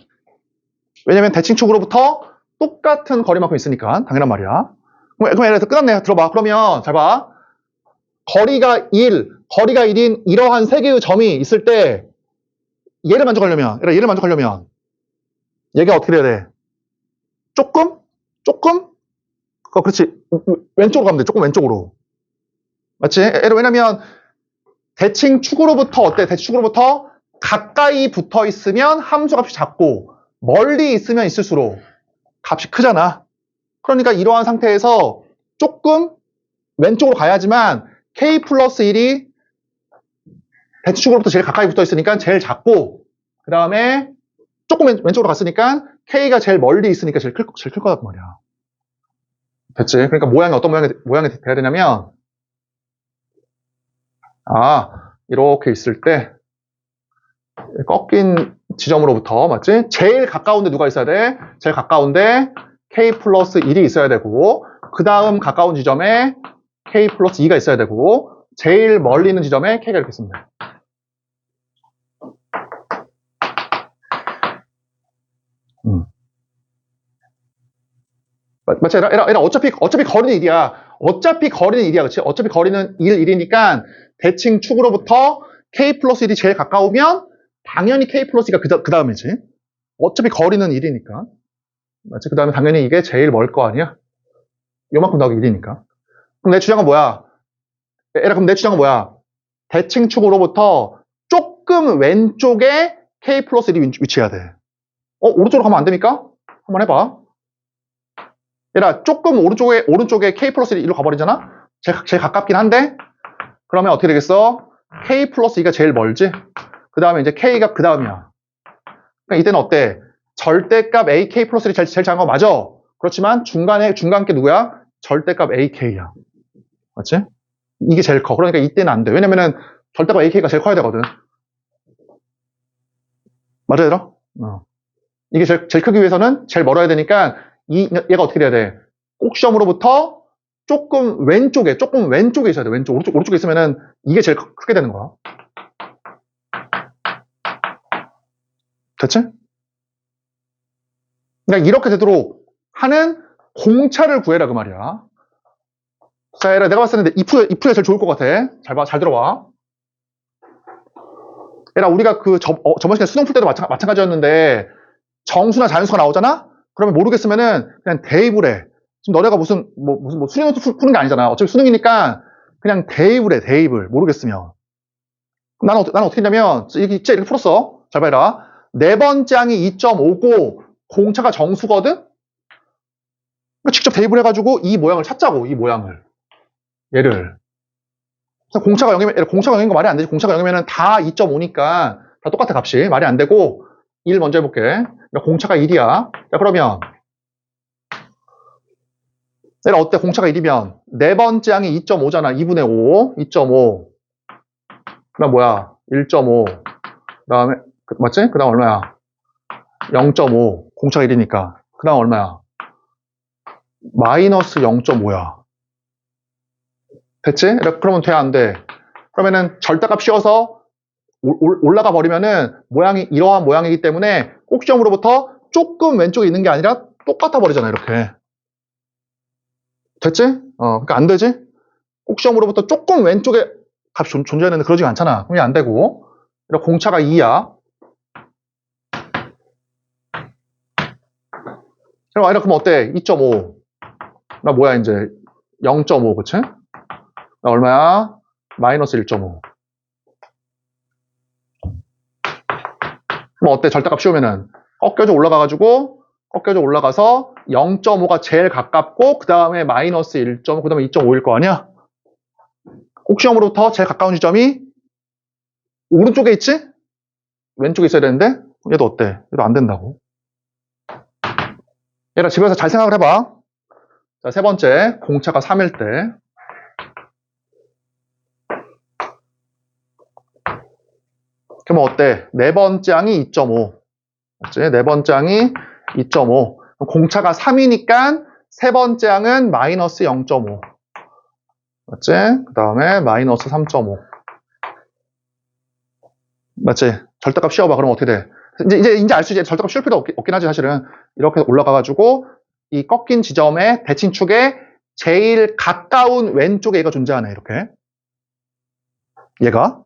왜냐면 대칭축으로부터 똑같은 거리만큼 있으니까. 당연한 말이야. 그럼 예를 들어 끝났네. 들어봐. 그러면 잘 봐. 거리가 1인 이러한 세 개의 점이 있을 때 얘를 만족하려면 얘가 어떻게 돼야 돼? 조금? 그렇지. 왼쪽으로 가면 돼. 조금 왼쪽으로. 맞지? 왜냐면 대칭축으로부터 어때? 대칭축으로부터 가까이 붙어 있으면 함수 값이 작고 멀리 있으면 있을수록 값이 크잖아. 그러니까 이러한 상태에서 조금 왼쪽으로 가야지만 K 플러스 1이 대칭축으로부터 제일 가까이 붙어 있으니까 제일 작고 그 다음에 조금 왼쪽으로 갔으니까 K가 제일 멀리 있으니까 제일 클 거란 말이야. 됐지? 그러니까 모양이 어떤 모양이 돼야 되냐면 이렇게 있을 때 꺾인 지점으로부터 맞지? 제일 가까운데 누가 있어야 돼? 제일 가까운데 K 플러스 1이 있어야 되고 그 다음 가까운 지점에 K 플러스 2가 있어야 되고 제일 멀리 있는 지점에 K가 이렇게 있으면 돼. 맞지? 에라 어차피 거리는 1이야. 그치? 어차피 거리는 1이니까 대칭 축으로부터 K 플러스 1이 제일 가까우면 당연히 K 플러스 2가 그 다음이지. 어차피 거리는 1이니까. 맞지? 그 다음에 당연히 이게 제일 멀 거 아니야? 요만큼 나오기 1이니까. 그럼 내 주장은 뭐야? 그럼 내 주장은 뭐야? 대칭 축으로부터 조금 왼쪽에 K 플러스 1이 위치해야 돼. 오른쪽으로 가면 안 됩니까? 한번 해봐. 얘라 조금 오른쪽에 K 플러스 1로 가버리잖아? 제일 가깝긴 한데 그러면 어떻게 되겠어? K 플러스 2가 제일 멀지? 그 다음에 이제 K가 그 다음이야. 그러니까 이때는 어때? 절대값 AK 플러스 1이 제일 작은 거 맞아. 그렇지만 중간께 누구야? 절대값 AK야. 맞지? 이게 제일 커. 그러니까 이때는 안 돼. 왜냐면은 절대값 AK가 제일 커야 되거든. 맞아, 얘들아? 이게 제일 크기 위해서는 제일 멀어야 되니까 얘가 어떻게 돼야 돼? 꼭시점으로부터 조금 왼쪽에 있어야 돼. 오른쪽에 있으면은 이게 제일 크게 되는 거야. 됐지? 그러니까 이렇게 되도록 하는 공차를 구해라 그 말이야. 자, 얘들아, 내가 봤을 때 이 풀이 제일 좋을 것 같아. 잘 들어봐. 얘들아, 우리가 저번 시간에 수능 풀 때도 마찬가지였는데 정수나 자연수가 나오잖아? 그러면 모르겠으면은 그냥 대입을 해. 지금 너네가 무슨 수능 푸는 게 아니잖아. 어차피 수능이니까 그냥 대입을 해. 대입을. 모르겠으면. 나는 어떻게 했냐면 이렇게 풀었어. 잘 봐라. 네 번째 항이 2.5고 공차가 정수거든? 직접 대입을 해가지고 이 모양을 찾자고. 이 모양을. 얘를. 공차가 0이면, 공차가 0인 거 말이 안 되지. 공차가 0이면 다 2.5니까 다 똑같아, 값이. 말이 안 되고, 1 먼저 해볼게. 공차가 1이야. 자, 그러면, 얘가 어때? 공차가 1이면, 네 번째 항이 2.5잖아. 2분의 5. 2.5. 그 다음 뭐야? 1.5. 그 다음에, 맞지? 그 다음 얼마야? 0.5. 공차가 1이니까. 그 다음 얼마야? 마이너스 0.5야. 됐지? 그러면 돼, 안 돼? 그러면은 절대값 씌워서 올라가 버리면은 모양이 이러한 모양이기 때문에 꼭지점으로부터 조금 왼쪽에 있는 게 아니라 똑같아 버리잖아, 이렇게. 됐지? 그러니까 안 되지? 꼭지점으로부터 조금 왼쪽에 값이 존재하는데 그러지가 않잖아. 그럼 안 되고. 이렇게 공차가 2야. 그럼 어때? 2.5. 나 뭐야, 이제. 0.5, 그치? 나 얼마야? 마이너스 1.5. 그럼 어때? 절대값 씌우면은. 꺾여져 올라가서 0.5가 제일 가깝고, 그 다음에 마이너스 1.5, 그 다음에 2.5일 거 아니야? 꼭지점으로부터 제일 가까운 지점이 오른쪽에 있지? 왼쪽에 있어야 되는데? 얘도 어때? 얘도 안 된다고. 얘들아, 집에서 잘 생각을 해봐. 자, 세 번째. 공차가 3일 때. 그러면 어때? 네 번째 항이 2.5. 맞지? 네 번째 항이 2.5. 공차가 3이니까 세 번째 항은 마이너스 0.5. 맞지? 그 다음에 마이너스 3.5. 맞지? 절대값 씌워봐. 그러면 어떻게 돼? 이제 알 수 있지? 절대값 씌울 필요 없긴 하지, 사실은. 이렇게 올라가가지고, 이 꺾인 지점의 대칭축에 제일 가까운 왼쪽에 얘가 존재하네, 이렇게. 얘가.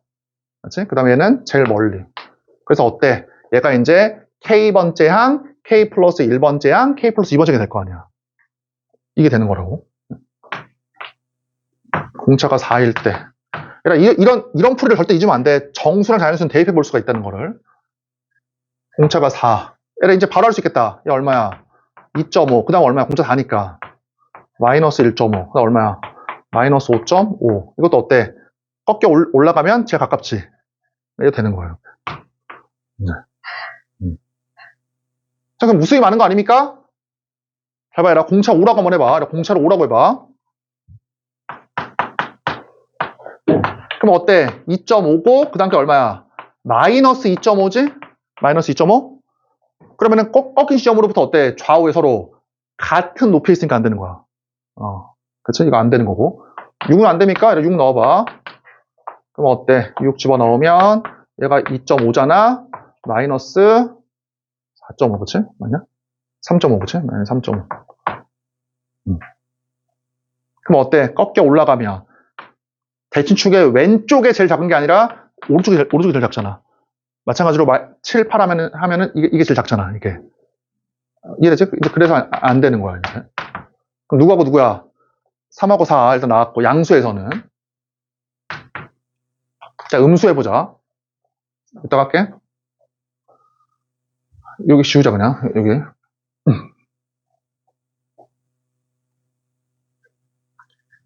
맞지? 그 다음에 얘는 제일 멀리. 그래서 어때? 얘가 이제 K번째 항, K 플러스 1번째 항, K 플러스 2번째가 될 거 아니야. 이게 되는 거라고. 공차가 4일 때. 이런 풀이를 절대 잊으면 안 돼. 정수랑 자연수는 대입해 볼 수가 있다는 거를. 공차가 4. 이제 바로 할 수 있겠다. 얘 얼마야? 2.5. 그 다음 얼마야? 공차 4니까. 마이너스 1.5. 그 다음 얼마야? 마이너스 5.5. 이것도 어때? 꺾여 올라가면 제일 가깝지. 이게 되는 거예요. 네. 자, 그럼 무수히 많은 거 아닙니까? 잘 봐라. 공차 5라고 한번 해봐. 공차를 5라고 해봐. 그럼 어때? 2.5고, 그 다음 게 얼마야? 마이너스 2.5지? 마이너스 2.5? 그러면은 꺾인 시점으로부터 어때? 좌우에 서로 같은 높이에 있으니까 안 되는 거야. 그치? 이거 안 되는 거고. 6은 안 됩니까? 6 넣어봐. 그럼 어때? 6 집어넣으면 얘가 2.5잖아? 마이너스 4.5, 그치? 맞냐? 3.5, 그치? 마이너스 3.5. 그럼 어때? 꺾여 올라가면 대칭축의 왼쪽에 제일 작은 게 아니라 오른쪽이 제일 작잖아. 마찬가지로 7, 8 하면은 이게 제일 작잖아, 이게. 이해되지? 그래서 안 되는 거야, 이제. 그럼 누구하고 누구야? 3하고 4 일단 나왔고, 양수에서는. 자, 음수해보자. 이따 갈게. 여기 씌우자, 그냥. 여기.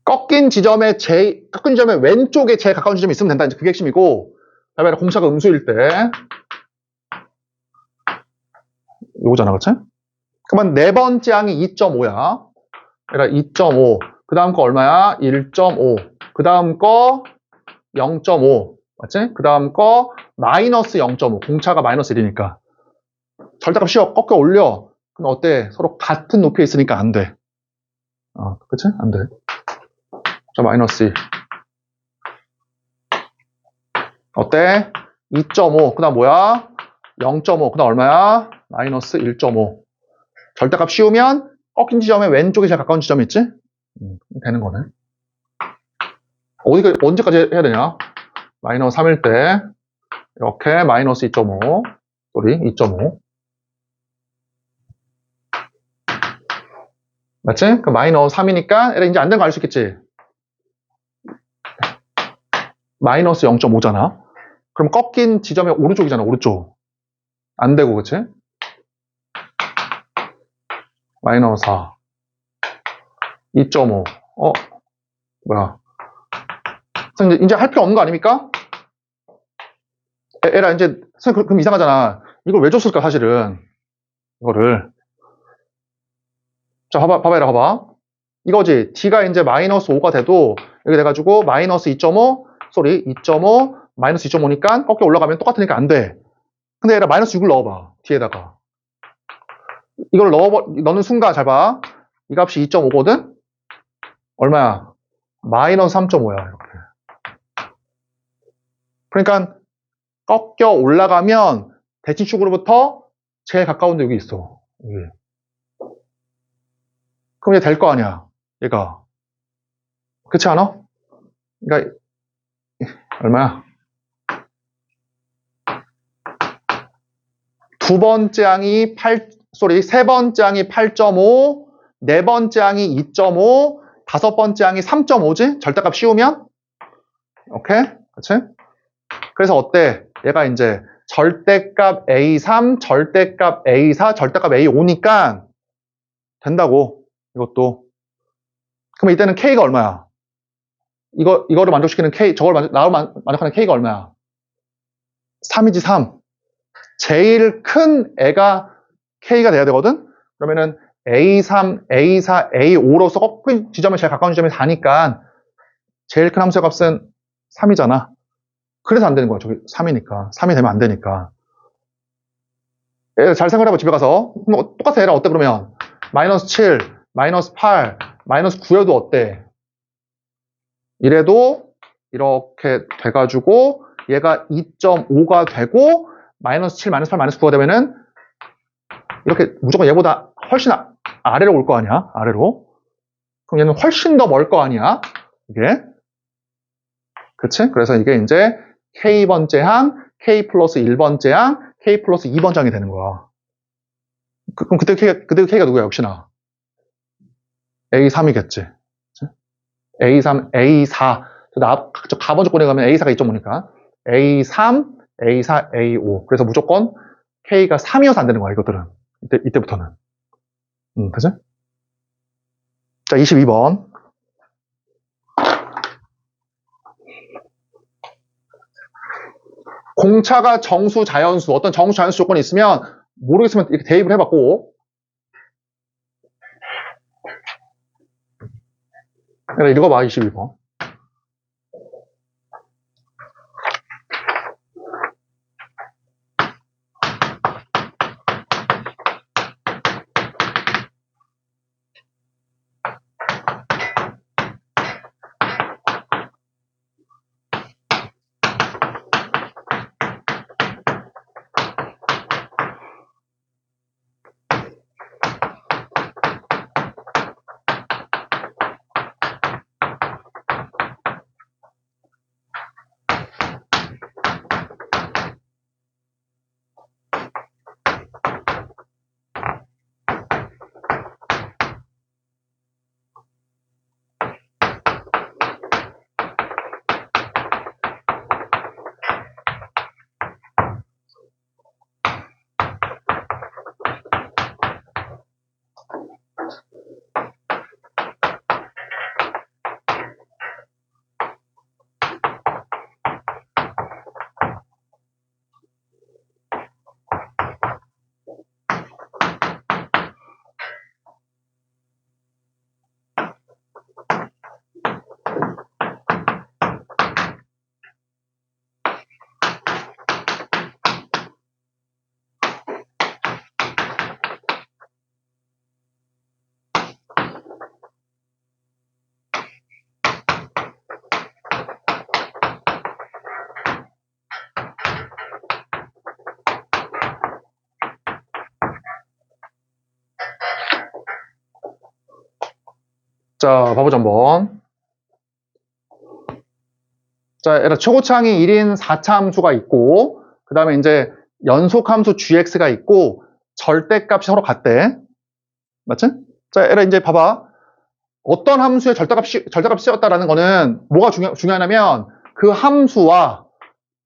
꺾인 지점의 왼쪽에 제일 가까운 지점이 있으면 된다. 이제 그게 핵심이고. 그다음에 공차가 음수일 때. 요거잖아, 그치? 그러면 네 번째 항이 2.5야. 그러니까 2.5. 그 다음 거 얼마야? 1.5. 그 다음 거 0.5. 맞지? 그 다음 거 마이너스 0.5. 공차가 마이너스 1이니까. 절대값 씌워. 꺾여 올려. 그럼 어때? 서로 같은 높이에 있으니까 안 돼. 그치? 안 돼. 자, 마이너스 2. 어때? 2.5. 그 다음 뭐야? 0.5. 그 다음 얼마야? 마이너스 1.5. 절대값 씌우면 꺾인 지점에 왼쪽에 제일 가까운 지점이 있지? 되는 거네. 언제까지 해야 되냐? 마이너스 3일 때 이렇게 마이너스 2.5 2.5 맞지? 그 마이너스 3이니까 이제 안 되는 거 알 수 있겠지? 마이너스 0.5잖아. 그럼 꺾인 지점의 오른쪽이잖아, 오른쪽. 안 되고, 그치? 마이너스 4 2.5 뭐야? 그래서 이제 할 필요 없는 거 아닙니까? 에라, 이제, 선생님, 그럼 이상하잖아. 이걸 왜 줬을까, 사실은. 이거를. 자, 봐봐. 이거지. D가 이제 마이너스 5가 돼도, 여기 돼가지고, 마이너스 2.5, 마이너스 2.5니까, 꺾여 올라가면 똑같으니까 안 돼. 근데 얘라 마이너스 6을 넣어봐. 뒤에다가. 이걸 넣는 순간, 잘 봐. 이 값이 2.5거든? 얼마야? 마이너스 3.5야, 이렇게. 그러니까, 꺾여 올라가면, 대칭축으로부터 제일 가까운 데 여기 있어. 여기. 그럼 얘 될 거 아니야, 얘가. 그렇지 않아? 그러니까 얼마야? 세 번째 항이 8.5, 네 번째 항이 2.5, 다섯 번째 항이 3.5지? 절대값 씌우면? 오케이? 그렇지? 그래서 어때? 얘가 이제 절대값 A3, 절대값 A4, 절대값 A5니까 된다고. 이것도. 그럼 이때는 K가 얼마야? 이거를 만족시키는 K, 나를 만족하는 K가 얼마야? 3이지, 3. 제일 큰 애가 K가 돼야 되거든? 그러면은 A3, A4, A5로서 꺾인 지점에 제일 가까운 지점이 4니까 제일 큰 함수의 값은 3이잖아. 그래서 안 되는 거야. 저기 3이니까. 3이 되면 안 되니까. 잘 생각해봐, 집에 가서. 똑같아, 얘랑 어때, 그러면? 마이너스 7, 마이너스 8, 마이너스 9여도 어때? 이래도 이렇게 돼가지고 얘가 2.5가 되고 마이너스 7, 마이너스 8, 마이너스 9가 되면은 이렇게 무조건 얘보다 훨씬 아래로 올 거 아니야? 아래로. 그럼 얘는 훨씬 더 멀 거 아니야? 이게. 그치? 그래서 이게 이제 K번째 항, K 플러스 1번째 항, K 플러스 2번째 항이 되는 거야. 그럼 그때 K가 누구야, 역시나? A3이겠지. A3, A4. 저 가번 조건에 가면 A4가 2.5니까. A3, A4, A5. 그래서 무조건 K가 3이어서 안 되는 거야, 이것들은. 이때부터는. 그치? 자, 22번. 공차가 정수, 자연수, 어떤 정수, 자연수 조건이 있으면 모르겠으면 이렇게 대입을 해봤고. 그래, 읽어봐, 22번. 자, 봐보자, 한번. 자, 얘들아, 최고차항이 1인 4차 함수가 있고, 그 다음에 이제 연속함수 gx가 있고, 절대값이 서로 같대. 맞지? 자, 얘들아, 이제 봐봐. 어떤 함수의 절대값이 씌웠다라는 거는 뭐가 중요하냐면, 그 함수와,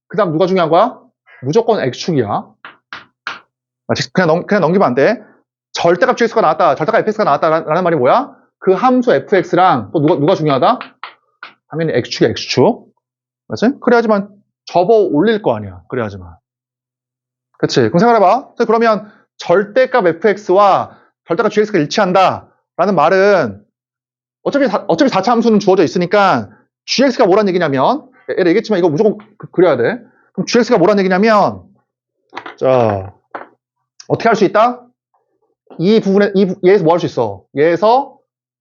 그 다음 누가 중요한 거야? 무조건 x축이야. 맞지? 그냥 넘기면 안 돼. 절대값 gx가 나왔다, 절대값 fx가 나왔다라는 말이 뭐야? 그 함수 fx랑 또 누가 중요하다? 당연히 x축이야, x축. 맞지? 그래야지만 접어 올릴 거 아니야. 그래야지만. 그치? 그럼 생각해봐. 그러면 절대값 fx와 절대값 gx가 일치한다. 라는 말은 어차피 4차 함수는 주어져 있으니까 gx가 뭐란 얘기냐면 얘를 얘기했지만 이거 무조건 그려야 돼. 그럼 gx가 뭐란 얘기냐면 자 어떻게 할 수 있다? 이 부분에 얘에서 뭐 할 수 있어? 얘에서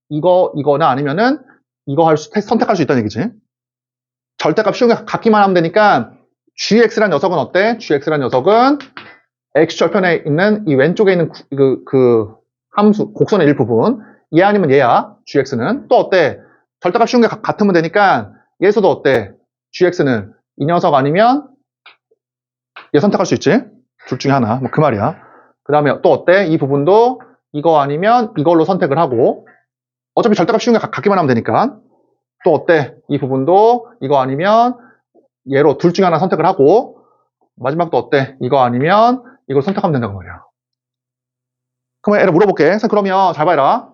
이거나 아니면은 이거 선택할 수 있다는 얘기지. 절대값 쉬운 게 같기만 하면 되니까 gx라는 녀석은 어때? gx라는 녀석은 x절편에 있는 이 왼쪽에 있는 그 함수 곡선의 일부분 얘 아니면 얘야. gx는 또 어때? 절대값 쉬운 게 같으면 되니까 얘에서도 어때? gx는 이 녀석 아니면 얘 선택할 수 있지. 둘 중에 하나. 뭐 그 말이야. 그 다음에 또 어때? 이 부분도 이거 아니면 이걸로 선택을 하고 어차피 절대값 쉬운 게 같기만 하면 되니까 또 어때? 이 부분도 이거 아니면 얘로 둘 중에 하나 선택을 하고 마지막도 어때? 이거 아니면 이걸 선택하면 된다고 말이야. 그러면 얘를 물어볼게. 그러면 잘 봐라.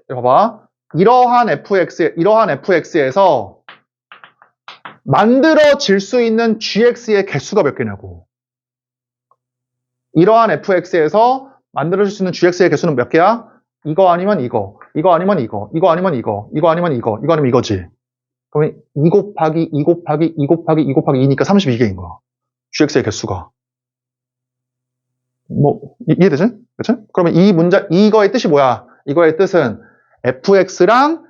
봐봐. 이러한 fx에서 만들어질 수 있는 gx의 개수가 몇 개냐고. 이러한 fx에서 만들어질 수 있는 gx의 개수는 몇 개야? 이거 아니면 이거 아니면 이거 아니면 이거 아니면 이거 아니면 이거지. 그러면 2 곱하기 2 곱하기 2 곱하기 2 곱하기 2니까 32개인 거야. gx의 개수가. 뭐 이해되지? 그치? 그러면 이거의 뜻이 뭐야? 이거의 뜻은 fx랑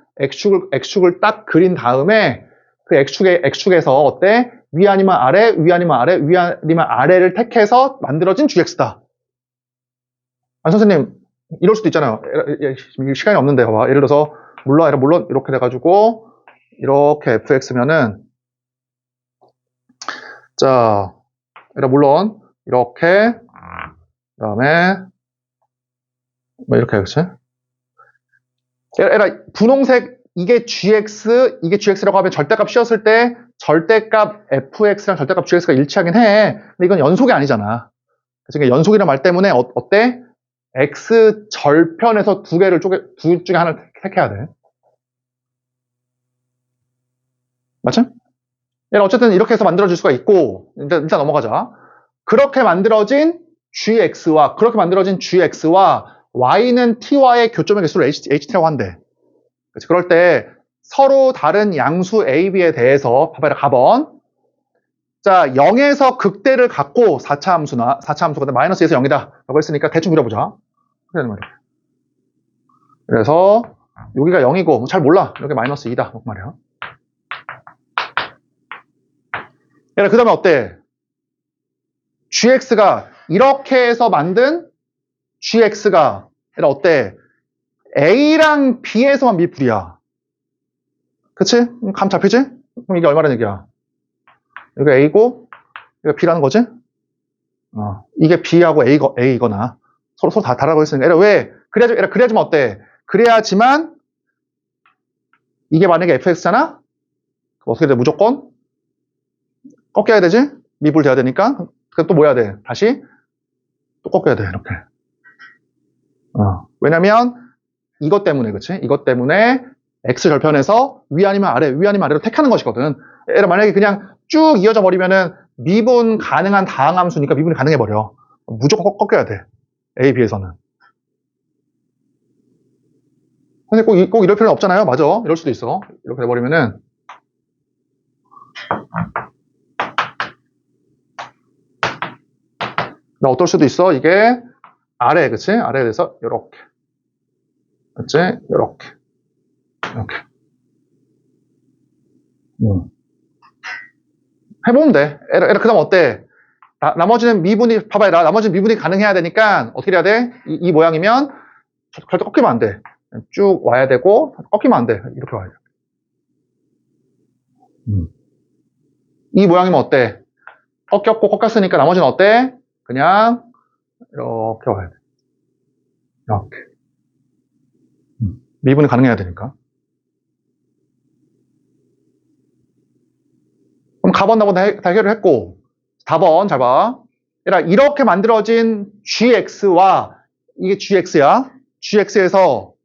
x축을 딱 그린 다음에 그 x축에서 어때? 위 아니면 아래, 위 아니면 아래, 위 아니면 아래를 택해서 만들어진 gx다. 아니 선생님 이럴 수도 있잖아요. 시간이 없는데 봐봐. 예를 들어서 물론 이렇게 돼가지고 이렇게 fx면은 자 물론 이렇게 그 다음에 뭐 이렇게 그치? 분홍색 이게 gx라고 하면 절대값 씌웠을 때 절대값 fx랑 절대값 gx가 일치하긴 해. 근데 이건 연속이 아니잖아. 그러니까 연속이라는 말 때문에 어때? x 절편에서 둘 중에 하나를 택해야 돼. 맞지? 어쨌든 이렇게 해서 만들어질 수가 있고 일단 넘어가자. 그렇게 만들어진 gx와 y는 t와의 교점의 개수를 ht라고 한대. 그치? 그럴 때 서로 다른 양수 a, b에 대해서 봐봐라 가번. 자 0에서 극대를 갖고 4차 함수가 마이너스 2에서 0이다 라고 했으니까 대충 그려보자. 그러는 말이야. 그래서 여기가 0이고 잘 몰라. 여기 마이너스 2다 그 말이야. 그 다음에 어때? gx가 이렇게 해서 만든 gx가 어때? a랑 b에서만 미풀이야. 그치? 감 잡히지? 그럼 이게 얼마라는 얘기야? 여기가 a고 여기가 b라는 거지? 이게 b하고 a거나 서로 다 다르고 있으니까 왜? 그래야지만 어때? 그래야지만 이게 만약에 fx잖아? 어떻게 돼? 무조건 꺾여야 되지? 미분 돼야 되니까. 또 뭐 해야 돼? 다시 또 꺾여야 돼. 이렇게. 왜냐면 이것 때문에 그치? 이것 때문에 x절편에서 위 아니면 아래로 택하는 것이거든. 만약에 그냥 쭉 이어져 버리면은 미분 가능한 다항함수니까 미분이 가능해 버려. 무조건 꺾여야 돼. a, b에서는. 근데 꼭 이럴 필요는 없잖아요. 맞아. 이럴 수도 있어. 이렇게 돼버리면은 어떨 수도 있어. 이게 아래, 그치? 아래에 대해서 요렇게. 그치? 요렇게. 해보면 돼. 그 다음 어때? 나머지는 미분이, 봐봐요. 나머지는 미분이 가능해야 되니까 어떻게 해야 돼? 이 모양이면 절대 꺾이면 안 돼. 쭉 와야 되고, 꺾이면 안 돼. 이렇게 와야 돼. 이 모양이면 어때? 꺾였으니까 나머지는 어때? 그냥 이렇게 와야 돼. 이렇게. 미분이 가능해야 되니까. 그럼 가번, 나번 다 해결을 했고 4번 잘 봐. 이렇게 만들어진 gx와 이게 gx야. gx에서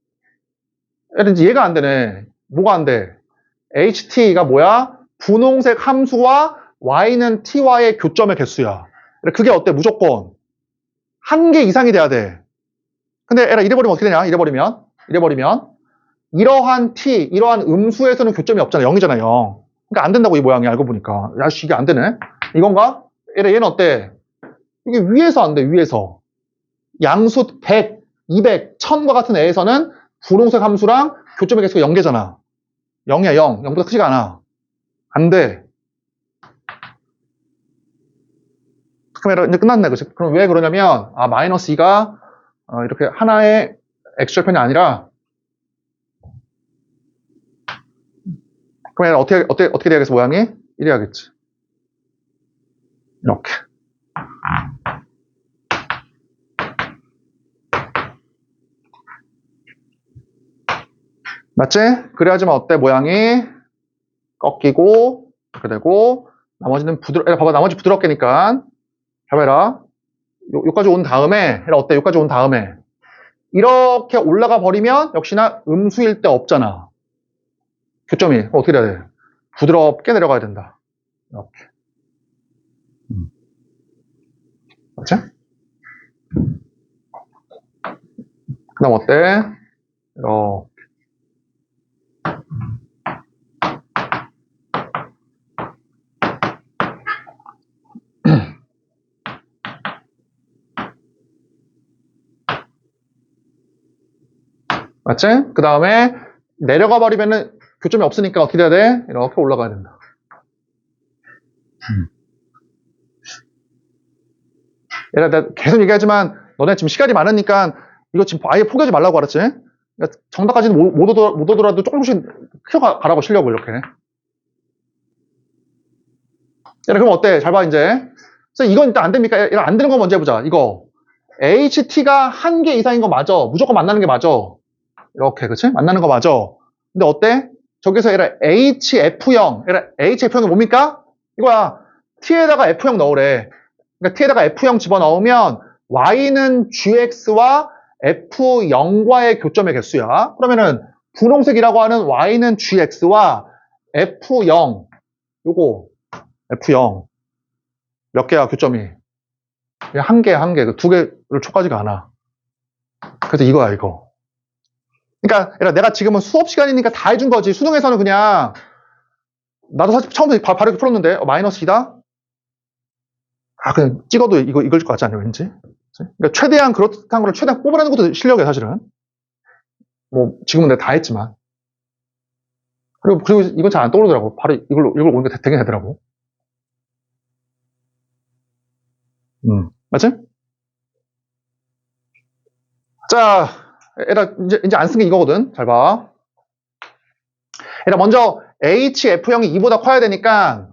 이제 얘가 안 되네. 뭐가 안 돼? ht가 뭐야? 분홍색 함수와 y는 t와의 교점의 개수야. 그게 어때? 무조건 한 개 이상이 돼야 돼. 근데 에라 이래버리면 어떻게 되냐? 이래버리면 이러한 t, 이러한 음수에서는 교점이 없잖아. 0이잖아, 0. 그러니까 안 된다고 이 모양이 알고 보니까. 야, 이게 안 되네. 이건가? 에라 얘는 어때? 이게 위에서 안 돼, 위에서. 양수 100, 200, 1000과 같은 애에서는 분홍색 함수랑 교점의 개수가 0개잖아. 0이야, 0. 0보다 크지가 않아. 안 돼. 그럼 이제 끝났네. 그치? 그럼 왜 그러냐면, 마이너스 2가 이렇게 하나의 x절편이 아니라, 그럼 어떻게 돼야겠어, 모양이? 이래야겠지. 이렇게. 맞지? 그래야지만 어때, 모양이? 꺾이고, 이렇게 되고, 나머지는 봐봐, 나머지 부드럽게니까. 봐봐라. 여기까지 온 다음에, 어때? 여기까지 온 다음에. 이렇게 올라가 버리면, 역시나 음수일 때 없잖아. 교점이. 어떻게 돼야 돼? 부드럽게 내려가야 된다. 이렇게. 맞지? 그 다음 어때? 이렇게. 맞지? 그 다음에 내려가 버리면은 교점이 없으니까 어떻게 돼야 돼? 이렇게 올라가야 된다. 내가 계속 얘기하지만 너네 지금 시간이 많으니까 이거 지금 아예 포기하지 말라고 알았지? 그러니까 정답까지는 못 오더라도 조금씩 키워가라고 실력을 이렇게. 그럼 어때? 잘 봐 이제. 그래서 이건 일단 안 됩니까? 이거 안 되는 거 먼저 해보자. 이거 HT가 한 개 이상인 거 맞아. 무조건 만나는 게 맞아. 이렇게 그치? 만나는 거 맞아. 근데 어때? 저기서 얘라 HF0 HF형이 뭡니까? 이거야. T에다가 F0 넣으래. 그러니까 T에다가 F0 집어넣으면 Y는 GX와 F0과의 교점의 개수야. 그러면은 분홍색이라고 하는 Y는 GX와 F0 요거 F0 몇 개야 교점이? 한 개야, 한 개. 두 개를 초까지가 않아. 그래서 이거야, 이거. 그러니까 내가 지금은 수업 시간이니까 다 해준 거지. 수능에서는 그냥 나도 사실 처음부터 바로 이렇게 풀었는데 마이너스 2다? 그냥 찍어도 이걸 줄 것 같지 않냐, 왠지? 그러니까 최대한 그렇다는 걸 최대한 뽑아내는 것도 실력이야, 사실은. 뭐 지금은 내가 다 했지만. 그리고 이건 잘 안 떠오르더라고. 바로 이걸 오니까 되게 되더라고. 맞지? 자, 얘들아, 이제 안 쓴 게 이거거든. 잘 봐. 얘들아, 먼저 HF형이 2보다 커야 되니까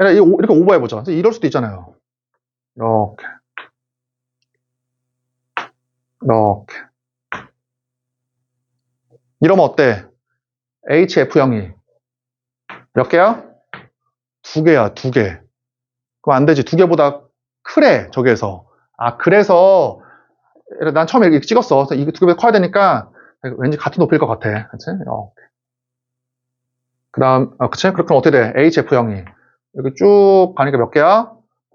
얘들아, 이렇게 오버해보자. 이럴 수도 있잖아요. 이렇게. 이러면 어때? HF형이 몇 개야? 2개야, 2개. 그럼 안 되지. 2개보다 크래, 저기에서. 그래서 난 처음에 이렇게 찍었어. 이거 2개보다 커야 되니까 왠지 같은 높이일 것 같아. 그치? 그 다음, 그치? 그럼 어떻게 돼? HF형이. 여기 쭉 가니까 몇 개야?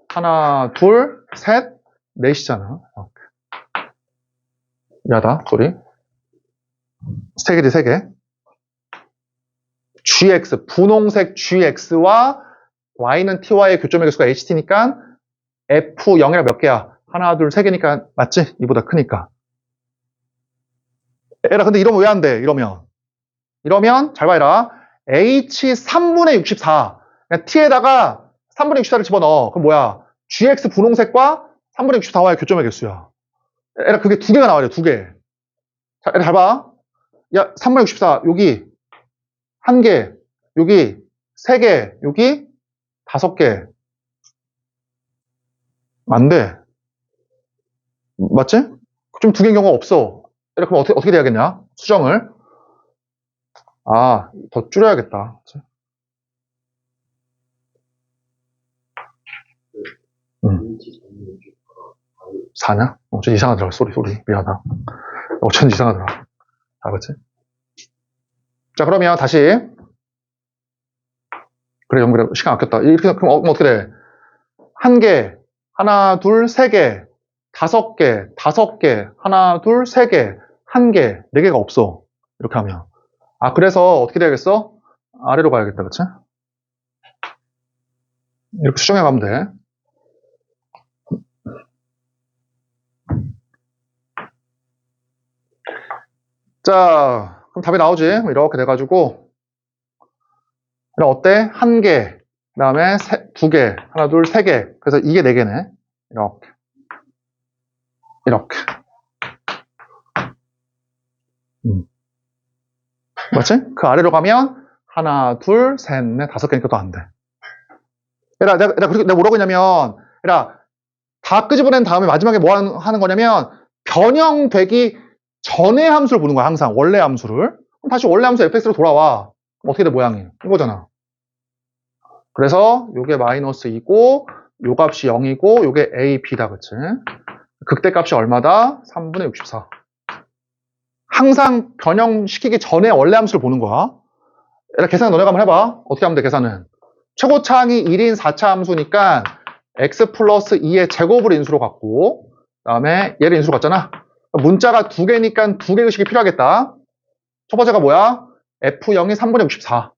하나, 둘, 셋, 넷이잖아. 미안하다, 소리. 세 개지, 세 개. GX, 분홍색 GX와 Y는 T와의 교점의 개수가 HT니까 F0이랑 몇 개야? 하나, 둘, 세 개니까 맞지? 이보다 크니까. 에라, 근데 이러면 왜 안 돼? 이러면 잘 봐라. H 3분의 64. 그러니까 T에다가 3분의 64를 집어넣어. 그럼 뭐야? GX 분홍색과 3분의 64와의 교점의 개수야. 에라, 그게 2개가 나와야 돼, 2개. 자, 에라, 잘 봐. 야, 3분의 64, 여기 1개, 여기 3개, 여기 5개. 안 돼. 맞지? 좀 2개인 경우가 없어. 에라, 그럼 어떻게 돼야겠냐? 수정을. 더 줄여야겠다. 4냐? 좀 이상하더라. 소리. 미안하다. 어쩐지 이상하더라. 그치? 자, 그러면 다시. 그래, 그래. 시간 아꼈다. 이렇게, 그럼 어떻게 돼? 한 개, 하나, 둘, 세 개, 다섯 개, 하나, 둘, 세 개, 한 개, 네 개가 없어. 이렇게 하면. 아, 그래서 어떻게 돼야겠어? 아래로 가야겠다, 그치? 이렇게 수정해 가면 돼. 자, 그럼 답이 나오지? 이렇게 돼가지고. 그럼 어때? 한 개, 그 다음에 두 개, 하나, 둘, 세 개. 그래서 이게 네 개네. 이렇게. 이렇게. 맞지? 그 아래로 가면 하나, 둘, 셋, 넷, 다섯 개니까 또 안 돼. 얘들아, 내가 뭐라고 했냐면, 얘들아, 다 끄집어낸 다음에 마지막에 뭐 하는 거냐면, 변형되기 전의 함수를 보는 거야, 항상. 원래 함수를. 그럼 다시 원래 함수 fx로 돌아와. 그럼 어떻게 돼, 모양이? 이거잖아. 그래서 요게 마이너스 2고, 요 값이 0이고, 요게 a, b다, 그치? 극대값이 얼마다? 3분의 64. 항상 변형시키기 전에 원래 함수를 보는 거야. 얘들아, 계산 너네가 한번 해봐. 어떻게 하면 돼, 계산은? 최고차항이 1인 4차 함수니까 x 플러스 2의 제곱을 인수로 갖고 그 다음에 얘를 인수로 갖잖아. 문자가 두 개니까 두 개의 식이 필요하겠다. 첫 번째가 뭐야? f0이 3분의 64.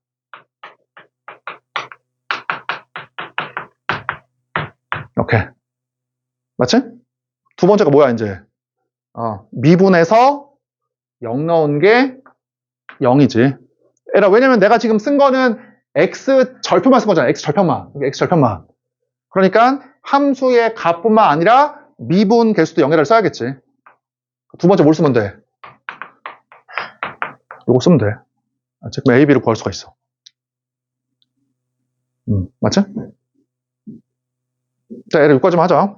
이렇게. 맞지? 두 번째가 뭐야 이제? 미분에서 0 넣은 게 0이지. 에라, 왜냐면 내가 지금 쓴 거는 x 절편만 쓴 거잖아. x 절편만. x 절편만. 그러니까 함수의 값뿐만 아니라 미분 개수도 0이라를 써야겠지. 두 번째 뭘 쓰면 돼? 이거 쓰면 돼. 그럼 A, B를 구할 수가 있어. 맞지? 자, 얘를 6까지만 하자.